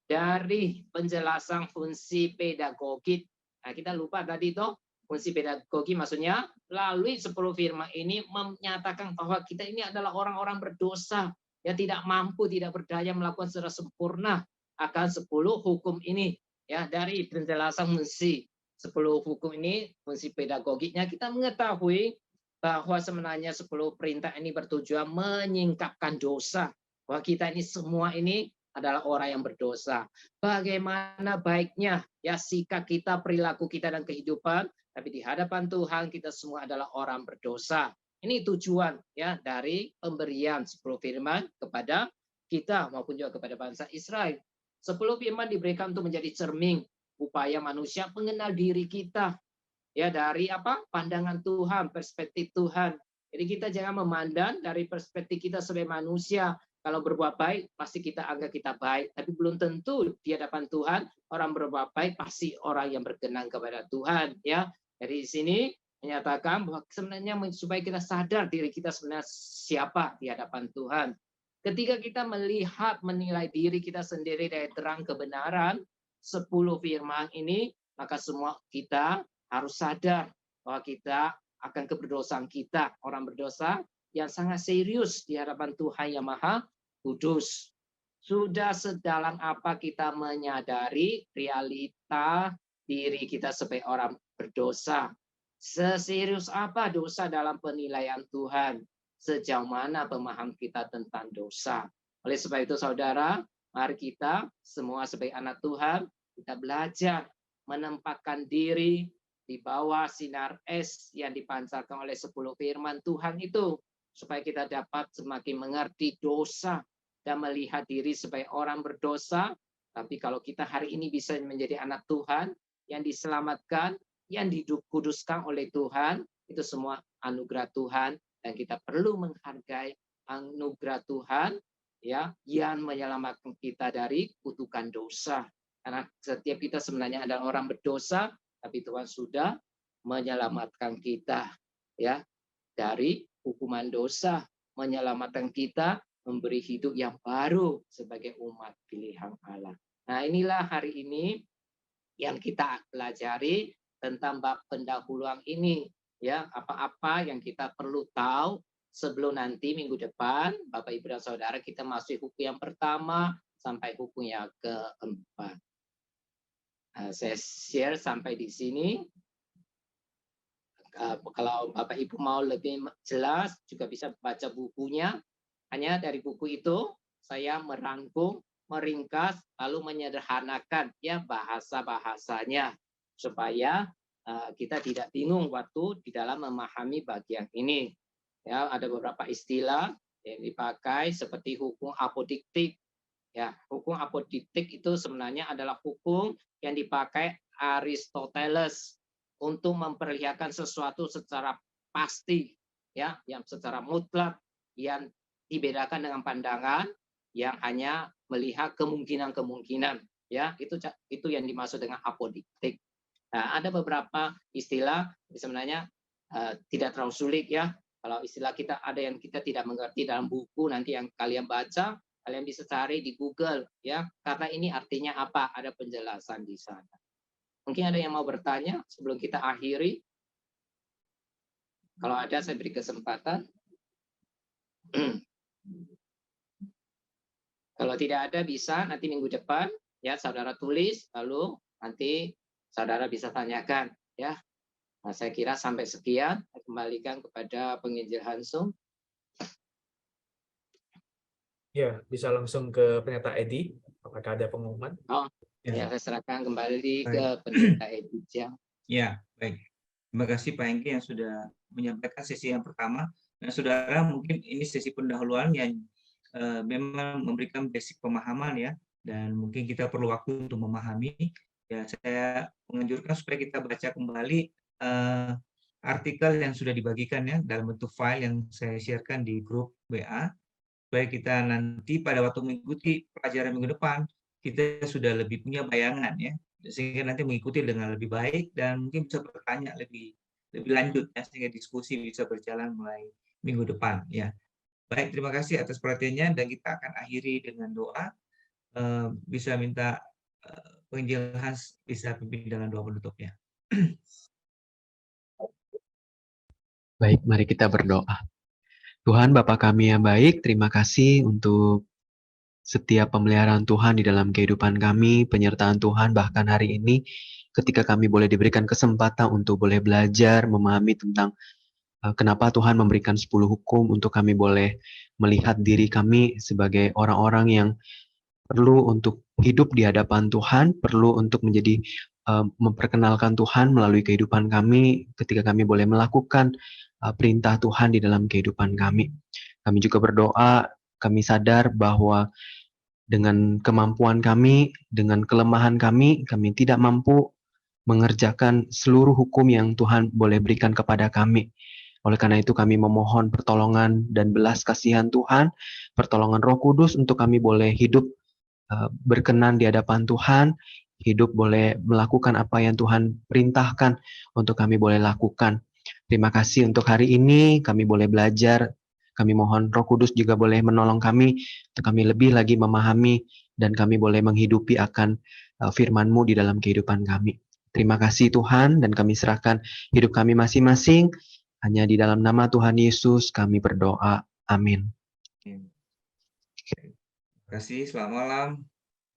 dari penjelasan fungsi pedagogik. Nah, kita lupa tadi itu fungsi pedagogi maksudnya melalui 10 firman ini menyatakan bahwa kita ini adalah orang-orang berdosa. Ya tidak mampu, tidak berdaya melakukan secara sempurna akan 10 hukum ini. Ya dari penjelasan fungsi 10 hukum ini, fungsi pedagogiknya kita mengetahui bahwa sebenarnya 10 perintah ini bertujuan menyingkapkan dosa. Bahwa kita ini semua ini adalah orang yang berdosa. Bagaimana baiknya ya sikap kita, perilaku kita dan kehidupan, tapi di hadapan Tuhan kita semua adalah orang berdosa. Ini tujuan ya dari pemberian 10 firman kepada kita maupun juga kepada bangsa Israel. 10 firman diberikan untuk menjadi cermin upaya manusia mengenal diri kita ya dari pandangan Tuhan, perspektif Tuhan. Jadi kita jangan memandang dari perspektif kita sebagai manusia. Kalau berbuat baik pasti kita anggap kita baik, tapi belum tentu di hadapan Tuhan orang berbuat baik pasti orang yang berkenan kepada Tuhan ya. Dari sini menyatakan bahwa sebenarnya supaya kita sadar diri kita sebenarnya siapa di hadapan Tuhan. Ketika kita melihat, menilai diri kita sendiri dari terang kebenaran, 10 firman ini, maka semua kita harus sadar bahwa kita akan keberdosaan kita, orang berdosa yang sangat serius di hadapan Tuhan yang Maha Kudus. Sudah sedalam apa kita menyadari realita diri kita sebagai orang berdosa? Seserius apa dosa dalam penilaian Tuhan? Sejauh mana pemahaman kita tentang dosa? Oleh sebab itu saudara, mari kita semua sebagai anak Tuhan, kita belajar menempatkan diri di bawah sinar es yang dipancarkan oleh 10 firman Tuhan itu. Supaya kita dapat semakin mengerti dosa dan melihat diri sebagai orang berdosa. Tapi kalau kita hari ini bisa menjadi anak Tuhan yang diselamatkan, yang dikuduskan oleh Tuhan, itu semua anugerah Tuhan dan kita perlu menghargai anugerah Tuhan ya yang menyelamatkan kita dari kutukan dosa. Karena setiap kita sebenarnya adalah orang berdosa, tapi Tuhan sudah menyelamatkan kita ya dari hukuman dosa, menyelamatkan kita, memberi hidup yang baru sebagai umat pilihan Allah. Nah, inilah hari ini yang kita pelajari tentang bab pendahuluan ini ya, apa-apa yang kita perlu tahu sebelum nanti minggu depan Bapak Ibu dan Saudara kita masuk hukum yang pertama sampai hukum yang keempat. Saya share sampai di sini. Kalau Bapak Ibu mau lebih jelas juga bisa baca bukunya. Hanya dari buku itu saya merangkum, meringkas, lalu menyederhanakan ya bahasa-bahasanya supaya kita tidak bingung waktu di dalam memahami bagian ini. Ya, ada beberapa istilah yang dipakai seperti hukum apodiktik. Ya, hukum apodiktik itu sebenarnya adalah hukum yang dipakai Aristoteles untuk memperlihatkan sesuatu secara pasti, ya, yang secara mutlak, yang dibedakan dengan pandangan yang hanya melihat kemungkinan-kemungkinan. Ya, itu yang dimaksud dengan apodiktik. Nah, ada beberapa istilah sebenarnya tidak terlalu sulit ya. Kalau istilah kita ada yang kita tidak mengerti dalam buku, nanti yang kalian baca, kalian bisa cari di Google ya. Kata ini artinya apa? Ada penjelasan di sana. Mungkin ada yang mau bertanya sebelum kita akhiri. Kalau ada saya beri kesempatan. Kalau tidak ada bisa nanti minggu depan ya saudara tulis lalu nanti saudara bisa tanyakan ya. Nah, saya kira sampai sekian. Saya kembalikan kepada penginjil Hansung. Ya, bisa langsung ke Pendeta Edi. Apakah ada pengumuman? Oh, Ya. ya, saya serahkan kembali ke Baik. Pendeta Edi Jiang. Ya, baik. Terima kasih Pak Hengki yang sudah menyampaikan sesi yang pertama. Dan saudara, mungkin ini sesi pendahuluan yang memang memberikan basic pemahaman ya, dan mungkin kita perlu waktu untuk memahami. Ya, saya menganjurkan supaya kita baca kembali artikel yang sudah dibagikan ya dalam bentuk file yang saya sharekan di grup WA, supaya kita nanti pada waktu mengikuti pelajaran minggu depan kita sudah lebih punya bayangan ya, sehingga nanti mengikuti dengan lebih baik dan mungkin bisa bertanya lebih lanjut ya, sehingga diskusi bisa berjalan mulai minggu depan ya. Baik, terima kasih atas perhatiannya dan kita akan akhiri dengan doa. Bisa minta penginjil Hans bisa pimpin dengan doa penutupnya. Baik, mari kita berdoa. Tuhan Bapa kami yang baik, terima kasih untuk setiap pemeliharaan Tuhan di dalam kehidupan kami, penyertaan Tuhan bahkan hari ini ketika kami boleh diberikan kesempatan untuk boleh belajar, memahami tentang kenapa Tuhan memberikan 10 hukum untuk kami boleh melihat diri kami sebagai orang-orang yang perlu untuk hidup di hadapan Tuhan, perlu untuk menjadi memperkenalkan Tuhan melalui kehidupan kami ketika kami boleh melakukan perintah Tuhan di dalam kehidupan kami. Kami juga berdoa, kami sadar bahwa dengan kemampuan kami, dengan kelemahan kami tidak mampu mengerjakan seluruh hukum yang Tuhan boleh berikan kepada kami. Oleh karena itu kami memohon pertolongan dan belas kasihan Tuhan, pertolongan Roh Kudus untuk kami boleh hidup berkenan di hadapan Tuhan, hidup boleh melakukan apa yang Tuhan perintahkan untuk kami boleh lakukan. Terima kasih untuk hari ini, kami boleh belajar. Kami mohon Roh Kudus juga boleh menolong kami, untuk kami lebih lagi memahami, dan kami boleh menghidupi akan firman-Mu di dalam kehidupan kami. Terima kasih Tuhan, dan kami serahkan hidup kami masing-masing. Hanya di dalam nama Tuhan Yesus kami berdoa. Amin. Terima kasih, selamat malam.